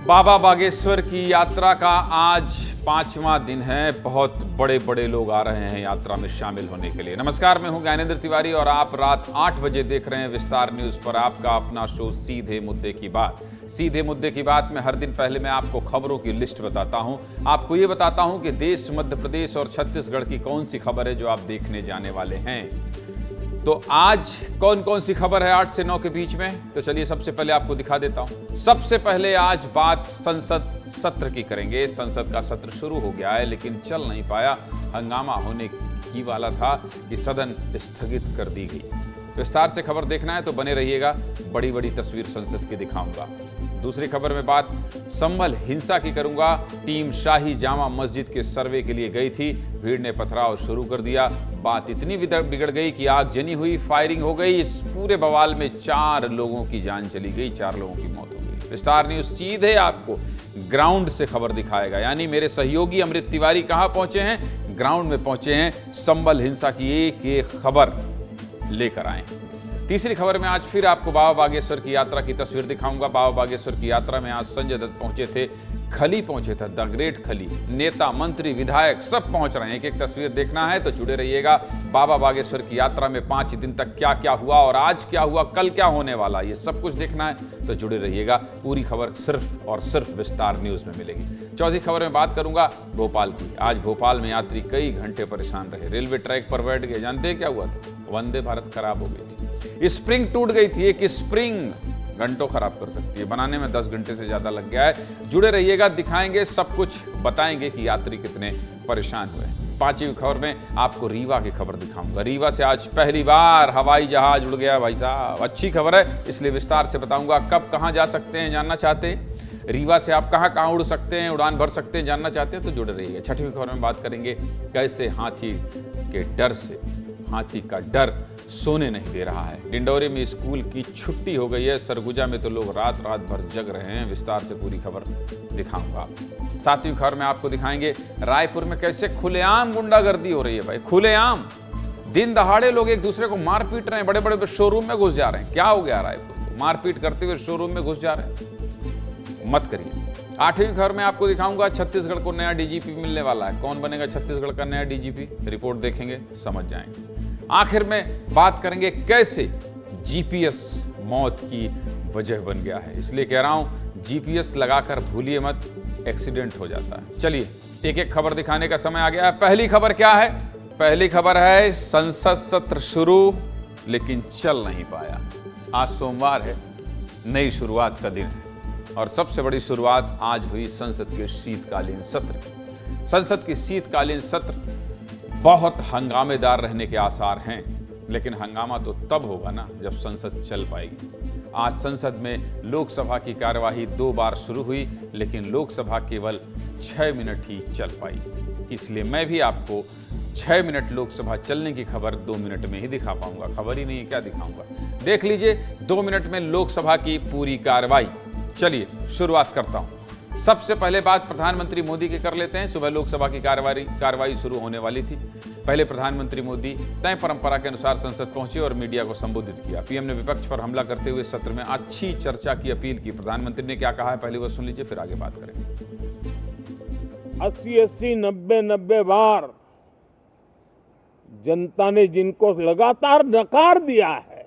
बाबा बागेश्वर की यात्रा का आज 5वां दिन है। बहुत बड़े बड़े लोग आ रहे हैं यात्रा में शामिल होने के लिए। नमस्कार, मैं हूं ज्ञानेंद्र तिवारी और आप रात 8 बजे देख रहे हैं विस्तार न्यूज पर आपका अपना शो सीधे मुद्दे की बात। सीधे मुद्दे की बात में हर दिन पहले मैं आपको खबरों की लिस्ट बताता हूं। आपको ये बताता हूं कि देश, मध्य प्रदेश और छत्तीसगढ़ की कौन सी खबर है जो आप देखने जाने वाले हैं। तो आज कौन कौन सी खबर है 8 से 9 के बीच में, तो चलिए सबसे पहले आपको दिखा देता हूं। सबसे पहले आज बात संसद सत्र की करेंगे। संसद का सत्र शुरू हो गया है लेकिन चल नहीं पाया। हंगामा होने ही वाला था कि सदन स्थगित कर दी गई। विस्तार से खबर देखना है तो बने रहिएगा। बड़ी बड़ी तस्वीर संसद की दिखाऊंगा। दूसरी खबर में बात संभल हिंसा की करूंगा। टीम शाही जामा मस्जिद के सर्वे के लिए गई थी, भीड़ ने पथराव शुरू कर दिया। बात इतनी बिगड़ गई कि आगजनी हुई, फायरिंग हो गई। इस पूरे बवाल में 4 लोगों की जान चली गई, 4 लोगों की मौत हो गई। विस्तार न्यूज सीधे आपको ग्राउंड से खबर दिखाएगा, यानी मेरे सहयोगी अमृत तिवारी कहां पहुंचे हैं? ग्राउंड में पहुंचे हैं। संभल हिंसा की एक एक खबर लेकर आए। तीसरी खबर में आज फिर आपको बाबा बागेश्वर की यात्रा की तस्वीर दिखाऊंगा। बाबा बागेश्वर की यात्रा में आज संजय दत्त पहुंचे थे, खली पहुंचे थे, द ग्रेट खली। नेता, मंत्री, विधायक सब पहुंच रहे हैं। एक एक तस्वीर देखना है तो जुड़े रहिएगा। बाबा बागेश्वर की यात्रा में 5 दिन तक क्या क्या हुआ और आज क्या हुआ, कल क्या होने वाला, ये सब कुछ देखना है तो जुड़े रहिएगा। पूरी खबर सिर्फ और सिर्फ विस्तार न्यूज में मिलेगी। चौथी खबर में बात करूंगा भोपाल की। आज भोपाल में यात्री कई घंटे परेशान रहे, रेलवे ट्रैक पर बैठ गए। जानते हैं क्या हुआ था? वंदे भारत खराब हो गई थी, स्प्रिंग टूट गई थी। एक स्प्रिंग घंटों खराब कर सकती है, बनाने में 10 घंटे से ज्यादा लग गया है। जुड़े रहिएगा, दिखाएंगे सब कुछ, बताएंगे कि यात्री कितने परेशान हुए। 5वीं खबर में आपको रीवा की खबर दिखाऊंगा। रीवा से आज पहली बार हवाई जहाज उड़ गया भाई साहब। अच्छी खबर है, इसलिए विस्तार से बताऊंगा। कब कहां जा सकते हैं जानना चाहते हैं? रीवा से आप कहां कहां उड़ सकते हैं, उड़ान भर सकते हैं, जानना चाहते हैं तो जुड़े रहिएगा। 6वीं खबर में बात करेंगे कैसे हाथी के डर से, हाथी का डर सोने नहीं दे रहा है। डिंडौरी में स्कूल की छुट्टी हो गई है। सरगुजा में तो लोग रात रात भर जग रहे हैं। विस्तार से पूरी खबर दिखाऊंगा। 7वीं खबर में आपको दिखाएंगे रायपुर में कैसे खुलेआम गुंडागर्दी हो रही है। भाई खुलेआम, दिन दहाड़े लोग एक दूसरे को मार पीट रहे हैं, बड़े बड़े शोरूम में घुस जा रहे हैं। क्या हो गया रायपुर को? मारपीट करते हुए शोरूम में घुस जा रहे हैं, मत करिए। 8वीं खबर में आपको दिखाऊंगा छत्तीसगढ़ को नया डीजीपी मिलने वाला है। कौन बनेगा छत्तीसगढ़ का नया डीजीपी, रिपोर्ट देखेंगे समझ जाएंगे। आखिर में बात करेंगे कैसे जीपीएस मौत की वजह बन गया है। इसलिए कह रहा हूं जीपीएस लगाकर भूलिए मत, एक्सीडेंट हो जाता है। चलिए एक एक खबर दिखाने का समय आ गया है। पहली खबर क्या है? पहली खबर है संसद सत्र शुरू लेकिन चल नहीं पाया। आज सोमवार है, नई शुरुआत का दिन है और सबसे बड़ी शुरुआत आज हुई संसद के शीतकालीन सत्र की। संसद की शीतकालीन सत्र बहुत हंगामेदार रहने के आसार हैं, लेकिन हंगामा तो तब होगा ना जब संसद चल पाएगी। आज संसद में लोकसभा की कार्यवाही 2 बार शुरू हुई लेकिन लोकसभा केवल 6 मिनट ही चल पाई। इसलिए मैं भी आपको 6 मिनट लोकसभा चलने की खबर 2 मिनट में ही दिखा पाऊंगा। खबर ही नहीं है, क्या दिखाऊंगा? देख लीजिए 2 मिनट में लोकसभा की पूरी कार्रवाई। चलिए शुरुआत करता हूं। सबसे पहले बात प्रधानमंत्री मोदी की कर लेते हैं। सुबह लोकसभा की कार्रवाई शुरू होने वाली थी। पहले प्रधानमंत्री मोदी तय परंपरा के अनुसार संसद पहुंचे और मीडिया को संबोधित किया। पीएम ने विपक्ष पर हमला करते हुए सत्र में अच्छी चर्चा की अपील की। प्रधानमंत्री ने क्या कहा है पहले वो सुन लीजिए, फिर आगे बात करेंगे। 80, 90 बार जनता ने जिनको लगातार नकार दिया है,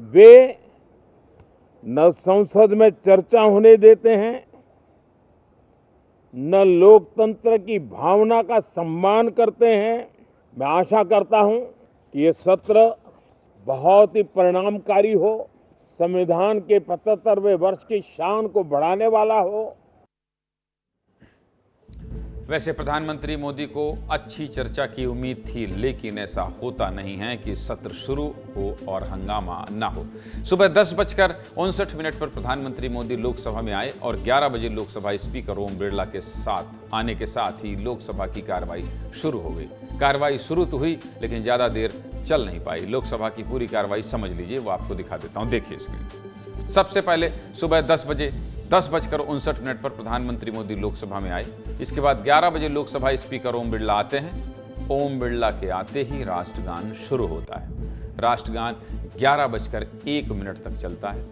वे न संसद में चर्चा होने देते हैं, न लोकतंत्र की भावना का सम्मान करते हैं। मैं आशा करता हूं कि ये सत्र बहुत ही परिणामकारी हो, संविधान के 75वें वर्ष की शान को बढ़ाने वाला हो। वैसे प्रधानमंत्री मोदी को अच्छी चर्चा की उम्मीद थी, लेकिन ऐसा होता नहीं है कि सत्र शुरू हो और हंगामा ना हो। सुबह 10:59 पर प्रधानमंत्री मोदी लोकसभा में आए और 11 बजे लोकसभा स्पीकर ओम बिरला के साथ आने के साथ ही लोकसभा की कार्रवाई शुरू हो गई। कार्रवाई शुरू तो हुई लेकिन ज्यादा देर चल नहीं पाई। लोकसभा की पूरी कार्रवाई समझ लीजिए, वो आपको दिखा देता हूं, देखिए स्क्रीन। सबसे पहले सुबह 10:59 पर प्रधानमंत्री मोदी लोकसभा में आए। इसके बाद 11 बजे लोकसभा स्पीकर ओम बिरला आते हैं। ओम बिरला के आते ही राष्ट्रगान शुरू होता है। राष्ट्रगान 11:01 तक चलता है।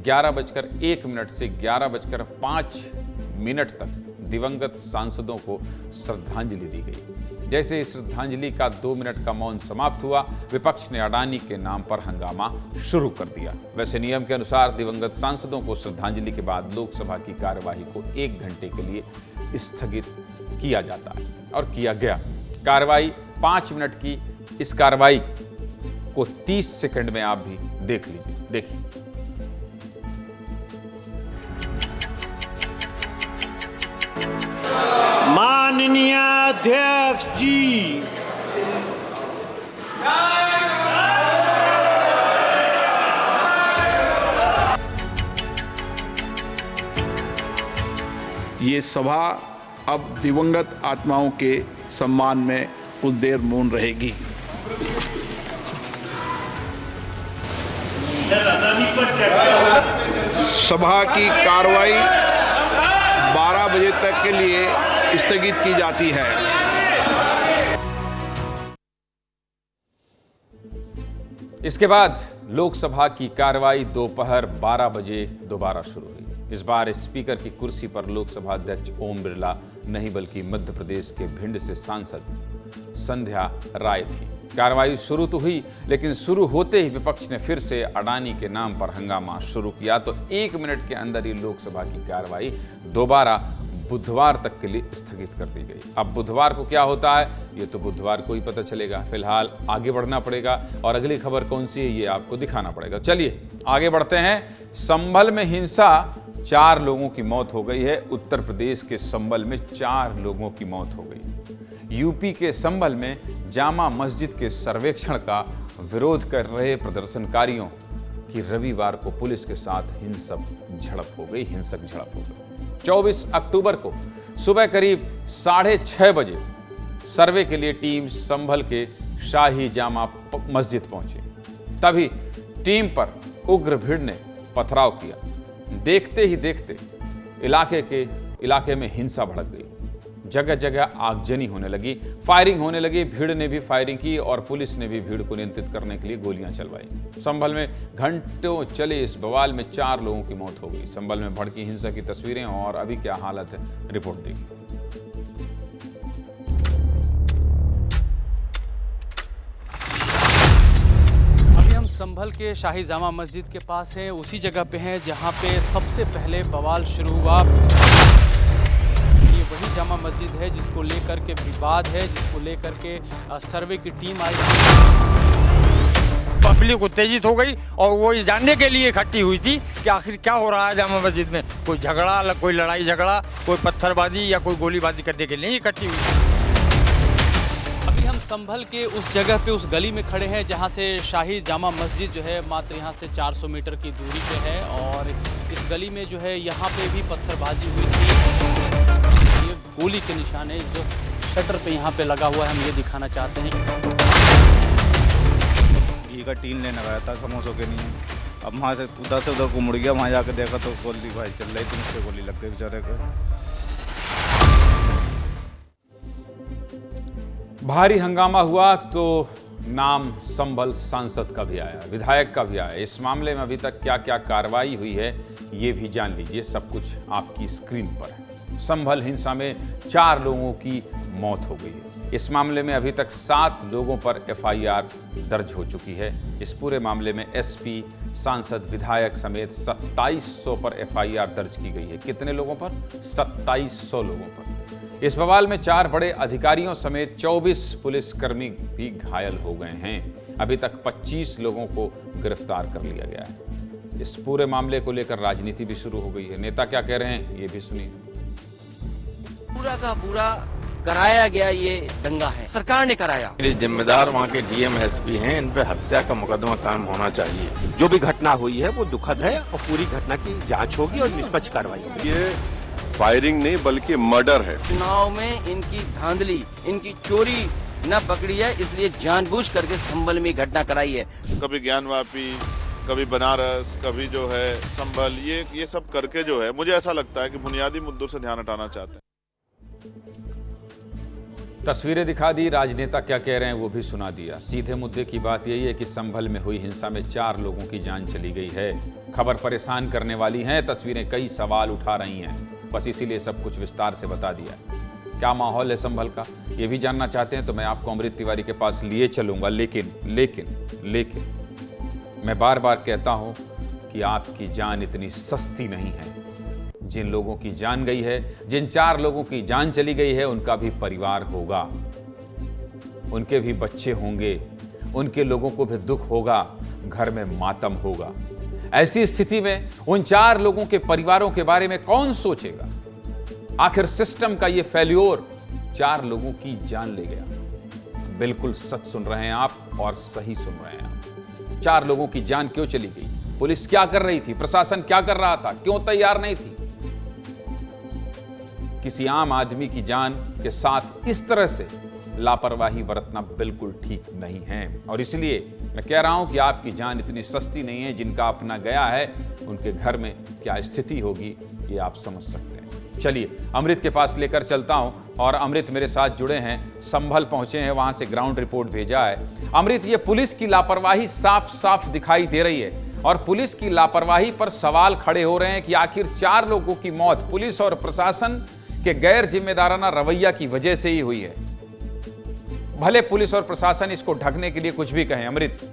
11:01 से 11:05 तक दिवंगत सांसदों को श्रद्धांजलि दी गई। जैसे ही श्रद्धांजलि का 2 मिनट का मौन समाप्त हुआ, विपक्ष ने अडानी के नाम पर हंगामा शुरू कर दिया। वैसे नियम के अनुसार दिवंगत सांसदों को श्रद्धांजलि के बाद लोकसभा की कार्यवाही को 1 घंटे के लिए स्थगित किया जाता है और किया गया। कार्यवाही 5 मिनट की इस कार्यवाही को 30 सेकंड में आप भी देख लीजिए। देखिए। माननीय अध्यक्ष जी, ये सभा अब दिवंगत आत्माओं के सम्मान में कुछ देर मौन रहेगी। सभा की कार्रवाई 12 बजे तक के लिए स्थगित की जाती है। इसके बाद लोकसभा की कार्रवाई दोपहर 12 बजे दोबारा शुरू हुई। इस बार स्पीकर की कुर्सी पर लोकसभा अध्यक्ष ओम बिरला नहीं बल्कि मध्य प्रदेश के भिंड से सांसद संध्या राय थी। कार्रवाई शुरू तो हुई, लेकिन शुरू होते ही विपक्ष ने फिर से अडानी के नाम पर हंगामा शुरू किया तो 1 मिनट के अंदर ही लोकसभा की कार्रवाई दोबारा बुधवार तक के लिए स्थगित कर दी गई। अब बुधवार को क्या होता है ये तो बुधवार को ही पता चलेगा। फिलहाल आगे बढ़ना पड़ेगा और अगली खबर कौन सी है ये आपको दिखाना पड़ेगा। चलिए आगे बढ़ते हैं। संभल में हिंसा, 4 लोगों की मौत हो गई है। उत्तर प्रदेश के संभल में 4 लोगों की मौत हो गई। यूपी के संभल में जामा मस्जिद के सर्वेक्षण का विरोध कर रहे प्रदर्शनकारियों की रविवार को पुलिस के साथ हिंसक झड़प हो गई। 24 अक्टूबर को सुबह करीब 6:30 बजे सर्वे के लिए टीम संभल के शाही जामा मस्जिद पहुंची। तभी टीम पर उग्र भीड़ ने पथराव किया। देखते ही देखते इलाके में हिंसा भड़क गई। जगह जगह आगजनी होने लगी, फायरिंग होने लगी। भीड़ ने भी फायरिंग की और पुलिस ने भी भीड़ को नियंत्रित करने के लिए गोलियां चलवाई। संभल में घंटों चले इस बवाल में 4 लोगों की मौत हो गई। संभल में भड़की हिंसा की तस्वीरें और अभी क्या हालत है, रिपोर्ट देखिए। संभल के शाही जामा मस्जिद के पास हैं, उसी जगह पे हैं जहां पे सबसे पहले बवाल शुरू हुआ। ये वही जामा मस्जिद है जिसको लेकर के विवाद है, जिसको लेकर के सर्वे की टीम आई। पब्लिक उत्तेजित हो गई और वो ये जानने के लिए इकट्ठी हुई थी कि आखिर क्या हो रहा है जामा मस्जिद में। कोई झगड़ा, कोई लड़ाई झगड़ा, कोई पत्थरबाजी या कोई गोलीबाजी करने के लिए इकट्ठी हुई। हम संभल के उस जगह पे, उस गली में खड़े हैं जहां से शाही जामा मस्जिद जो है मात्र यहां से 400 मीटर की दूरी पे है। और इस गली में जो है यहां पे भी पत्थरबाजी हुई थी। ये गोली के निशान है जो शटर पे यहां पे लगा हुआ है, हम ये दिखाना चाहते हैं। घी का टीन लेने गया था समोसों के लिए। अब वहाँ से उधर को मुड़ गया, वहाँ जाकर देखा तो गोली भाई चल रही थी, मुझसे गोली लग गई बेचारे को। भारी हंगामा हुआ तो नाम संभल सांसद का भी आया, विधायक का भी आया। इस मामले में अभी तक क्या क्या कार्रवाई हुई है ये भी जान लीजिए, सब कुछ आपकी स्क्रीन पर है। संभल हिंसा में 4 लोगों की मौत हो गई है। इस मामले में अभी तक 7 लोगों पर FIR दर्ज हो चुकी है। इस पूरे मामले में SP, सांसद, विधायक समेत 2700 पर FIR दर्ज की गई है। कितने लोगों पर? 2700 लोगों पर। इस बवाल में 4 बड़े अधिकारियों समेत 24 पुलिसकर्मी भी घायल हो गए हैं। अभी तक 25 लोगों को गिरफ्तार कर लिया गया है। इस पूरे मामले को लेकर राजनीति भी शुरू हो गई है। नेता क्या कह रहे हैं ये भी सुनिए। पूरा का पूरा कराया गया ये दंगा है, सरकार ने कराया। जिम्मेदार वहाँ के DM SP हैं, इन पे हत्या का मुकदमा कायम होना चाहिए। जो भी घटना हुई है वो दुखद है और पूरी घटना की जांच होगी और निष्पक्ष कार्रवाई होगी। ये फायरिंग नहीं बल्कि मर्डर है। चुनाव में इनकी धांधली, इनकी चोरी न पकड़ी है, इसलिए जानबूझ करके संभल में घटना कराई है। कभी ज्ञानवापी, कभी बनारस, कभी जो है संभल, ये सब करके जो है मुझे ऐसा लगता है कि बुनियादी मुद्दों से ध्यान हटाना चाहते हैं। तस्वीरें दिखा दी, राजनेता क्या कह रहे हैं वो भी सुना दिया। सीधे मुद्दे की बात यही है कि संभल में हुई हिंसा में 4 लोगों की जान चली गई है। खबर परेशान करने वाली है, तस्वीरें कई सवाल उठा रही हैं, बस इसीलिए सब कुछ विस्तार से बता दिया है। क्या माहौल है संभल का, ये भी जानना चाहते हैं तो मैं आपको अमृत तिवारी के पास लिए चलूंगा। लेकिन मैं बार बार कहता हूं कि आपकी जान इतनी सस्ती नहीं है। जिन लोगों की जान गई है, जिन 4 लोगों की जान चली गई है, उनका भी परिवार होगा, उनके भी बच्चे होंगे, उनके लोगों को भी दुख होगा, घर में मातम होगा। ऐसी स्थिति में उन 4 लोगों के परिवारों के बारे में कौन सोचेगा? आखिर सिस्टम का ये फेल्योर 4 लोगों की जान ले गया। बिल्कुल सच सुन रहे हैं आप और सही सुन रहे हैं आप। 4 लोगों की जान क्यों चली गई? पुलिस क्या कर रही थी? प्रशासन क्या कर रहा था? क्यों तैयार नहीं थी? किसी आम आदमी की जान के साथ इस तरह से लापरवाही बरतना बिल्कुल ठीक नहीं है। और इसलिए मैं कह रहा हूं कि आपकी जान इतनी सस्ती नहीं है। जिनका अपना गया है, उनके घर में क्या स्थिति होगी ये आप समझ सकते हैं। चलिए अमृत के पास लेकर चलता हूं और अमृत मेरे साथ जुड़े हैं, संभल पहुंचे हैं, वहां से ग्राउंड रिपोर्ट भेजा है। अमृत, ये पुलिस की लापरवाही साफ साफ दिखाई दे रही है और पुलिस की लापरवाही पर सवाल खड़े हो रहे हैं कि आखिर 4 लोगों की मौत पुलिस और प्रशासन के गैर जिम्मेदाराना रवैया की वजह से ही हुई है। भले पुलिस और प्रशासन इसको ढकने के लिए कुछ भी कहें। अमृत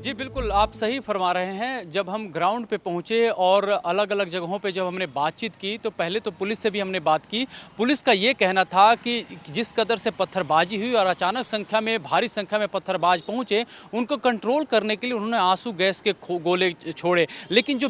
जी बिल्कुल, आप सही फरमा रहे हैं। जब हम ग्राउंड पे पहुंचे और अलग अलग जगहों पे जब हमने बातचीत की तो पहले तो पुलिस से भी हमने बात की। पुलिस का ये कहना था कि जिस कदर से पत्थरबाजी हुई और अचानक भारी संख्या में पत्थरबाज पहुंचे, उनको कंट्रोल करने के लिए उन्होंने आंसू गैस के गोले छोड़े। लेकिन जो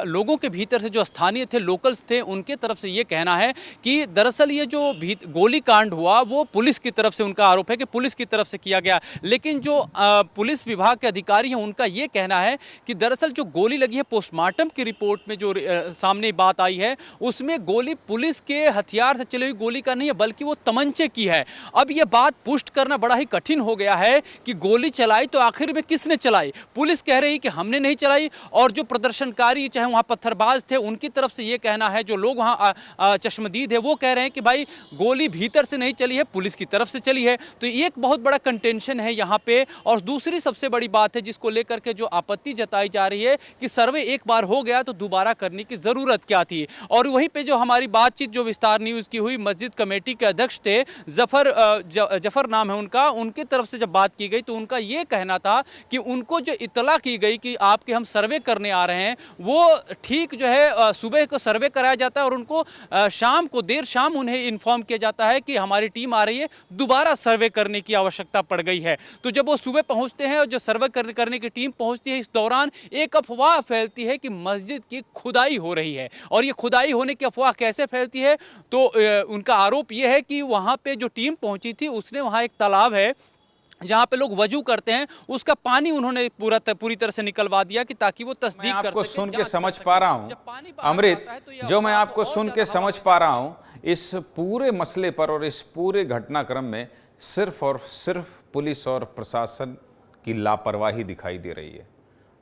लोगों के भीतर से जो स्थानीय थे, लोकल्स थे, उनके तरफ से ये कहना है कि दरअसल ये जो गोली कांड हुआ वो पुलिस की तरफ से, उनका आरोप है कि पुलिस की तरफ से किया गया। लेकिन जो पुलिस विभाग के अधिकारी हैं, उनका यह कहना है कि दरअसल जो गोली लगी है, पोस्टमार्टम की रिपोर्ट में जो सामने बात आई है, उसमें गोली पुलिस के हथियार से चली हुई गोली का नहीं है, बल्कि वो तमंचे की है। अब यह बात पुष्ट करना बड़ा ही कठिन हो गया है कि गोली चलाई तो आखिर में किसने चलाई। पुलिस कह रही कि हमने नहीं चलाई, और जो प्रदर्शनकारी चाहे वहां पत्थरबाज थे, उनकी तरफ से यह कहना है, जो लोग वहां चश्मदीद है वो कह रहे हैं कि भाई गोली भीतर से नहीं चली है, पुलिस की तरफ से चली है। तो एक बहुत बड़ा कंटेंशन है यहाँ पे। और दूसरी सबसे बड़ी बात है जिसको लेकर के जो आपत्ति जताई जा रही है कि सर्वे एक बार हो गया तो दोबारा करने की जरूरत क्या थी। और वहीं पे जो हमारी बातचीत जो विस्तार न्यूज की हुई, मस्जिद कमेटी के अध्यक्ष थे जफर नाम है उनका, उनकी तरफ से जब बात की गई तो उनका ये कहना था कि उनको जो इतला की गई कि आपके हम सर्वे करने आ रहे हैं, वो ठीक जो है सुबह को सर्वे कराया जाता है और उनको शाम को देर शाम उन्हें इन्फॉर्म किया जाता है कि हमारी टीम आ रही है, दोबारा सर्वे करने की आवश्यकता पड़ गई है। तो जब वो सुबह पहुंचते हैं और जो सर्वे करने की टीम पहुंचती है, इस दौरान एक अफवाह फैलती है कि मस्जिद की खुदाई हो रही है। और ये खुदाई होने की अफवाह कैसे फैलती है, तो उनका आरोप यह है कि वहां पे जो टीम पहुंची थी उसने वहां एक तालाब है जहां पे लोग वजू करते हैं, उसका पानी उन्होंने पूरी तरह से निकलवा दिया कि ताकि वो तस्दीक कर सके। आपको सुन के समझ पा रहा हूं अमृत, जो मैं आपको सुन के समझ पा रहा हूं, इस पूरे मसले पर और इस पूरे घटनाक्रम में सिर्फ और सिर्फ पुलिस और प्रशासन की लापरवाही दिखाई दे रही है।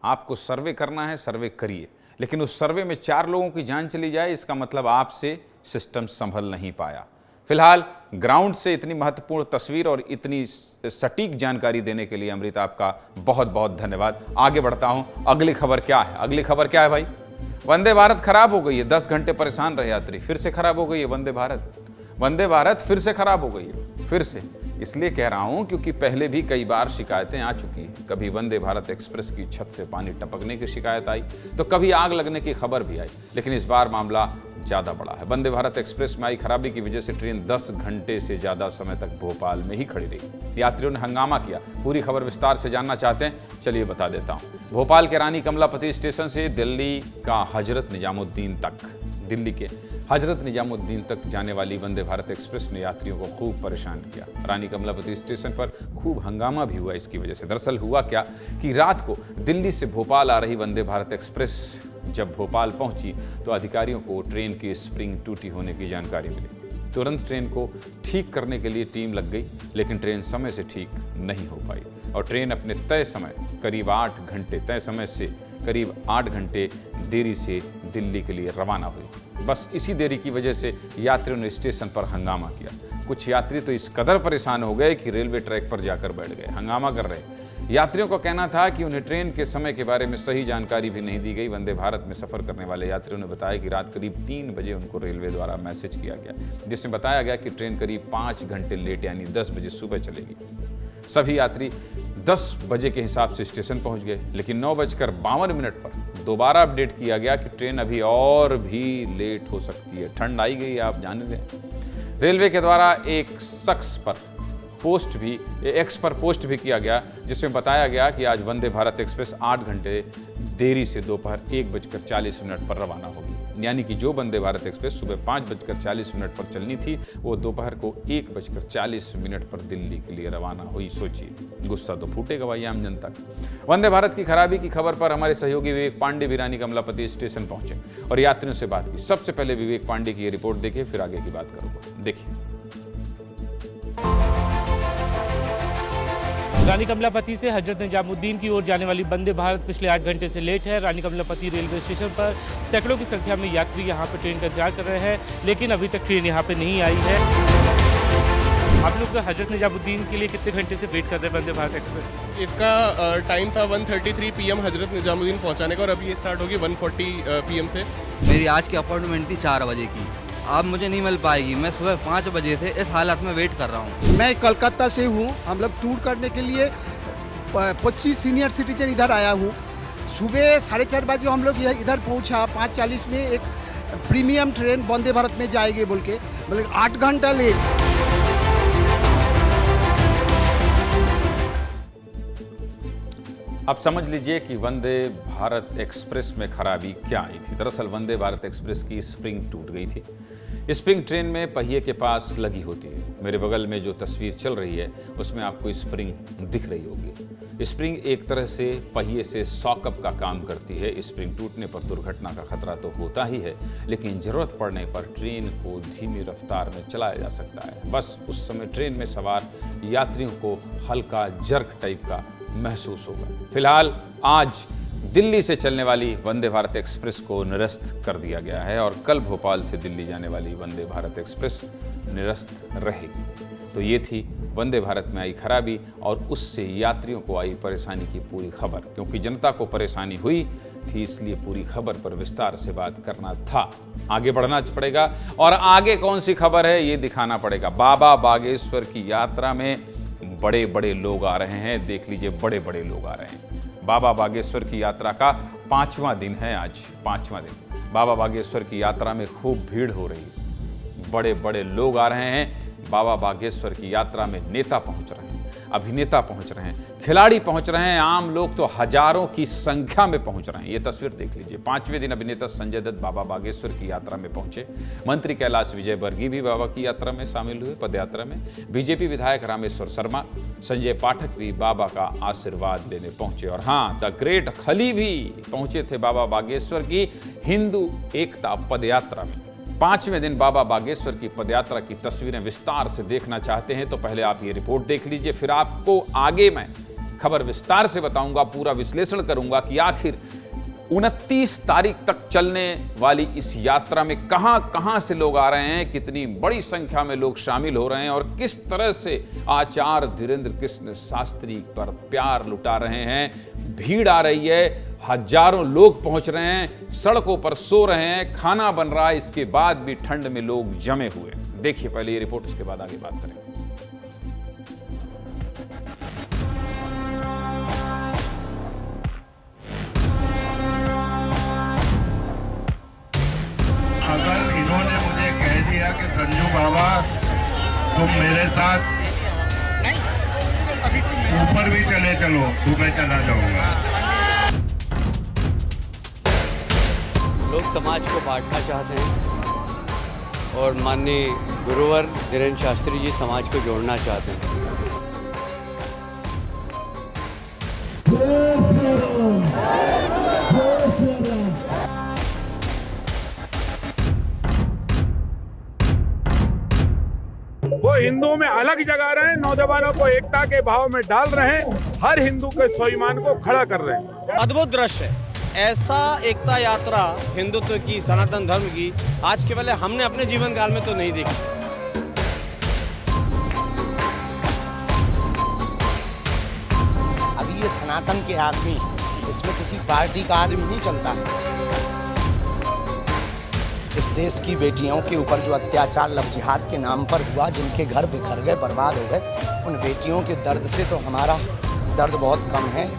आपको सर्वे करना है, सर्वे करिए, लेकिन उस सर्वे में 4 लोगों की जान चली जाए, इसका मतलब आपसे सिस्टम संभल नहीं पाया। फिलहाल ग्राउंड से इतनी महत्वपूर्ण तस्वीर और इतनी सटीक जानकारी देने के लिए अमृत आपका बहुत बहुत धन्यवाद। आगे बढ़ता हूं, अगली खबर क्या है? अगली खबर क्या है भाई? वंदे भारत खराब हो गई है। 10 घंटे परेशान रहे यात्री, फिर से खराब हो गई है वंदे भारत फिर से खराब हो गई है। फिर से इसलिए कह रहा हूं क्योंकि पहले भी कई बार शिकायतें आ चुकी हैं। कभी वंदे भारत एक्सप्रेस की छत से पानी टपकने की शिकायत आई, तो कभी आग लगने की खबर भी आई, लेकिन इस बार मामला ज़्यादा बड़ा है। वंदे भारत एक्सप्रेस में आई खराबी की वजह से ट्रेन 10 घंटे से ज़्यादा समय तक भोपाल में ही खड़ी रही। यात्रियों ने हंगामा किया। पूरी खबर विस्तार से जानना चाहते हैं, चलिए बता देता हूँ। भोपाल के रानी कमलापति स्टेशन से दिल्ली का हजरत निजामुद्दीन तक, दिल्ली के हजरत निजामुद्दीन तक जाने वाली वंदे भारत एक्सप्रेस ने यात्रियों को खूब परेशान किया। रानी कमलापति स्टेशन पर खूब हंगामा भी हुआ इसकी वजह से। दरअसल हुआ क्या कि रात को दिल्ली से भोपाल आ रही वंदे भारत एक्सप्रेस जब भोपाल पहुंची तो अधिकारियों को ट्रेन की स्प्रिंग टूटी होने की जानकारी मिली। तुरंत ट्रेन को ठीक करने के लिए टीम लग गई, लेकिन ट्रेन समय से ठीक नहीं हो पाई और ट्रेन अपने तय समय करीब 8 घंटे तय समय से करीब 8 घंटे देरी से दिल्ली के लिए रवाना हुई। बस इसी देरी की वजह से यात्रियों ने स्टेशन पर हंगामा किया। कुछ यात्री तो इस कदर परेशान हो गए कि रेलवे ट्रैक पर जाकर बैठ गए, हंगामा कर रहे। यात्रियों का कहना था कि उन्हें ट्रेन के समय के बारे में सही जानकारी भी नहीं दी गई। वंदे भारत में सफर करने वाले यात्रियों ने बताया कि रात करीब 3 बजे उनको रेलवे द्वारा मैसेज किया गया, जिसमें बताया गया कि ट्रेन करीब 5 घंटे लेट यानी 10 बजे सुबह चलेगी। सभी यात्री 10 बजे के हिसाब से स्टेशन पहुंच गए, लेकिन 9:52 पर दोबारा अपडेट किया गया कि ट्रेन अभी और भी लेट हो सकती है। ठंड आई गई, आप जान लें। रेलवे के द्वारा एक शख्स पर पोस्ट भी किया गया, जिसमें बताया गया कि आज वंदे भारत एक्सप्रेस 8 घंटे देरी से दोपहर 1:40 पर रवाना होगी। यानी कि जो वंदे भारत एक्सप्रेस सुबह 5:40 पर चलनी थी, वो दोपहर को 1:40 पर दिल्ली के लिए रवाना हुई। सोचिए, गुस्सा तो फूटेगा भाई आम जनता का। वंदे भारत की खराबी की खबर पर हमारे सहयोगी विवेक पांडे भी रानी कमलापति स्टेशन पहुंचे और यात्रियों से बात की। सबसे पहले विवेक पांडे की ये रिपोर्ट देखिए, फिर आगे की बात करूंगा। देखिए। रानी कमलापति से हजरत निजामुद्दीन की ओर जाने वाली वंदे भारत पिछले 8 घंटे से लेट है। रानी कमलापति रेलवे स्टेशन पर सैकड़ों की संख्या में यात्री यहां पर ट्रेन का इंतजार कर रहे हैं, लेकिन अभी तक ट्रेन यहां पर नहीं आई है। आप लोग हजरत निजामुद्दीन के लिए कितने घंटे से वेट कर रहे हैं वंदे भारत एक्सप्रेस? इसका टाइम था 1:33 PM हजरत निजामुद्दीन पहुंचाने का, और अभी ये स्टार्ट होगी 1:40 PM से। मेरी आज की अपॉइंटमेंट थी 4 बजे की, अब मुझे नहीं मिल पाएगी। मैं सुबह 5 बजे से इस हालत में वेट कर रहा हूँ। मैं कलकत्ता से हूँ, हम लोग टूर करने के लिए 25 सीनियर सिटीजन इधर आया हूँ। सुबह 4:30 बजे हम लोग इधर पहुँचा, 5:40 में एक प्रीमियम ट्रेन वंदे भारत में जाएगी बोल के, मतलब 8 घंटा लेट। अब समझ लीजिए कि वंदे भारत एक्सप्रेस में खराबी क्या आई थी। दरअसल वंदे भारत एक्सप्रेस की स्प्रिंग टूट गई थी। स्प्रिंग ट्रेन में पहिए के पास लगी होती है। मेरे बगल में जो तस्वीर चल रही है उसमें आपको स्प्रिंग दिख रही होगी। स्प्रिंग एक तरह से पहिए से सॉकअप का काम करती है। स्प्रिंग टूटने पर दुर्घटना का खतरा तो होता ही है, लेकिन जरूरत पड़ने पर ट्रेन को धीमी रफ्तार में चलाया जा सकता है। बस उस समय ट्रेन में सवार यात्रियों को हल्का जर्क टाइप का महसूस होगा। फिलहाल आज दिल्ली से चलने वाली वंदे भारत एक्सप्रेस को निरस्त कर दिया गया है और कल भोपाल से दिल्ली जाने वाली वंदे भारत एक्सप्रेस निरस्त रहेगी। तो ये थी वंदे भारत में आई खराबी और उससे यात्रियों को आई परेशानी की पूरी खबर। क्योंकि जनता को परेशानी हुई थी, इसलिए पूरी खबर पर विस्तार से बात करना था। आगे बढ़ना पड़ेगा और आगे कौन सी खबर है ये दिखाना पड़ेगा। बाबा बागेश्वर की यात्रा में बड़े बड़े लोग आ रहे हैं। देख लीजिए, बड़े बड़े लोग आ रहे हैं। बाबा बागेश्वर की यात्रा का 5वां दिन है आज, 5वां दिन। बाबा बागेश्वर की यात्रा में खूब भीड़ हो रही है, बड़े बड़े लोग आ रहे हैं। बाबा बागेश्वर की यात्रा में नेता पहुंच रहे हैं, अभिनेता पहुंच रहे हैं, खिलाड़ी पहुंच रहे हैं, आम लोग तो हजारों की संख्या में पहुंच रहे हैं। ये तस्वीर देख लीजिए। 5वें दिन अभिनेता संजय दत्त बाबा बागेश्वर की यात्रा में पहुंचे। मंत्री कैलाश विजयवर्गीय भी बाबा की यात्रा में शामिल हुए, पदयात्रा में। बीजेपी विधायक रामेश्वर शर्मा, संजय पाठक भी बाबा का आशीर्वाद लेने पहुंचे। और हाँ, द ग्रेट खली भी पहुंचे थे बाबा बागेश्वर की हिंदू एकता पदयात्रा में। 5वें दिन बाबा बागेश्वर की पदयात्रा की तस्वीरें विस्तार से देखना चाहते हैं तो पहले आप ये रिपोर्ट देख लीजिए, फिर आपको आगे मैं खबर विस्तार से बताऊंगा, पूरा विश्लेषण करूंगा कि आखिर 29 तारीख तक चलने वाली इस यात्रा में कहां कहां से लोग आ रहे हैं, कितनी बड़ी संख्या में लोग शामिल हो रहे हैं और किस तरह से आचार्य धीरेन्द्र कृष्ण शास्त्री पर प्यार लुटा रहे हैं। भीड़ आ रही है, हजारों लोग पहुंच रहे हैं, सड़कों पर सो रहे हैं, खाना बन रहा है, इसके बाद भी ठंड में लोग जमे हुए। देखिए पहले ये रिपोर्ट, उसके बाद आगे बात करेंगे। अगर इन्होंने मुझे कह दिया कि संजू बाबा तुम मेरे साथ ऊपर भी चले चलो तो मैं चला जाऊंगा। लोग समाज को बांटना चाहते हैं और माननीय गुरुवर धीरेन्द्र शास्त्री जी समाज को जोड़ना चाहते हैं। वो हिंदुओं में अलग जगा रहे हैं, नौजवानों को एकता के भाव में डाल रहे हैं, हर हिंदू के स्वाभिमान को खड़ा कर रहे हैं। अद्भुत दृश्य है। ऐसा एकता यात्रा हिंदुत्व की, सनातन धर्म की आज के पहले हमने अपने जीवन काल में तो नहीं देखी। अभी ये सनातन के आदमी, इसमें किसी पार्टी का आदमी नहीं चलता है। इस देश की बेटियों के ऊपर जो अत्याचार लव जिहाद के नाम पर हुआ, जिनके घर बिखर गए, बर्बाद हो गए, उन बेटियों के दर्द से तो हमारा दर्द बहुत कम है।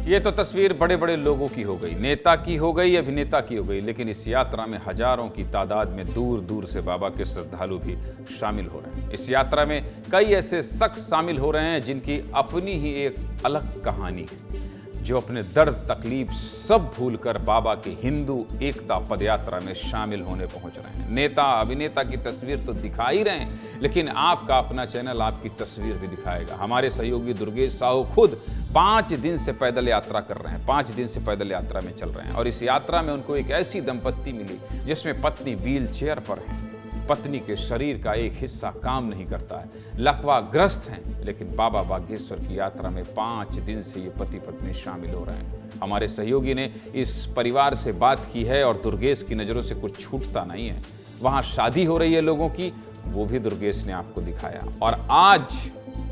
ये तो तस्वीर बड़े बड़े लोगों की हो गई, नेता की हो गई, अभिनेता की हो गई, लेकिन इस यात्रा में हजारों की तादाद में दूर दूर से बाबा के श्रद्धालु भी शामिल हो रहे हैं। इस यात्रा में कई ऐसे शख्स शामिल हो रहे हैं जिनकी अपनी ही एक अलग कहानी है, जो अपने दर्द तकलीफ सब भूलकर बाबा की हिंदू एकता पदयात्रा में शामिल होने पहुंच रहे हैं। नेता अभिनेता की तस्वीर तो दिखा ही रहे हैं, लेकिन आपका अपना चैनल आपकी तस्वीर भी दिखाएगा। हमारे सहयोगी दुर्गेश साहू खुद 5 दिन से पैदल यात्रा कर रहे हैं, 5 दिन से पैदल यात्रा में चल रहे हैं, और इस यात्रा में उनको एक ऐसी दंपत्ति मिली जिसमें पत्नी व्हील चेयर पर है, पत्नी के शरीर का एक हिस्सा काम नहीं करता है, लकवाग्रस्त हैं, लेकिन बाबा बागेश्वर की यात्रा में 5 दिन से ये पति पत्नी शामिल हो रहे हैं। हमारे सहयोगी ने इस परिवार से बात की है और दुर्गेश की नज़रों से कुछ छूटता नहीं है। वहाँ शादी हो रही है लोगों की, वो भी दुर्गेश ने आपको दिखाया। और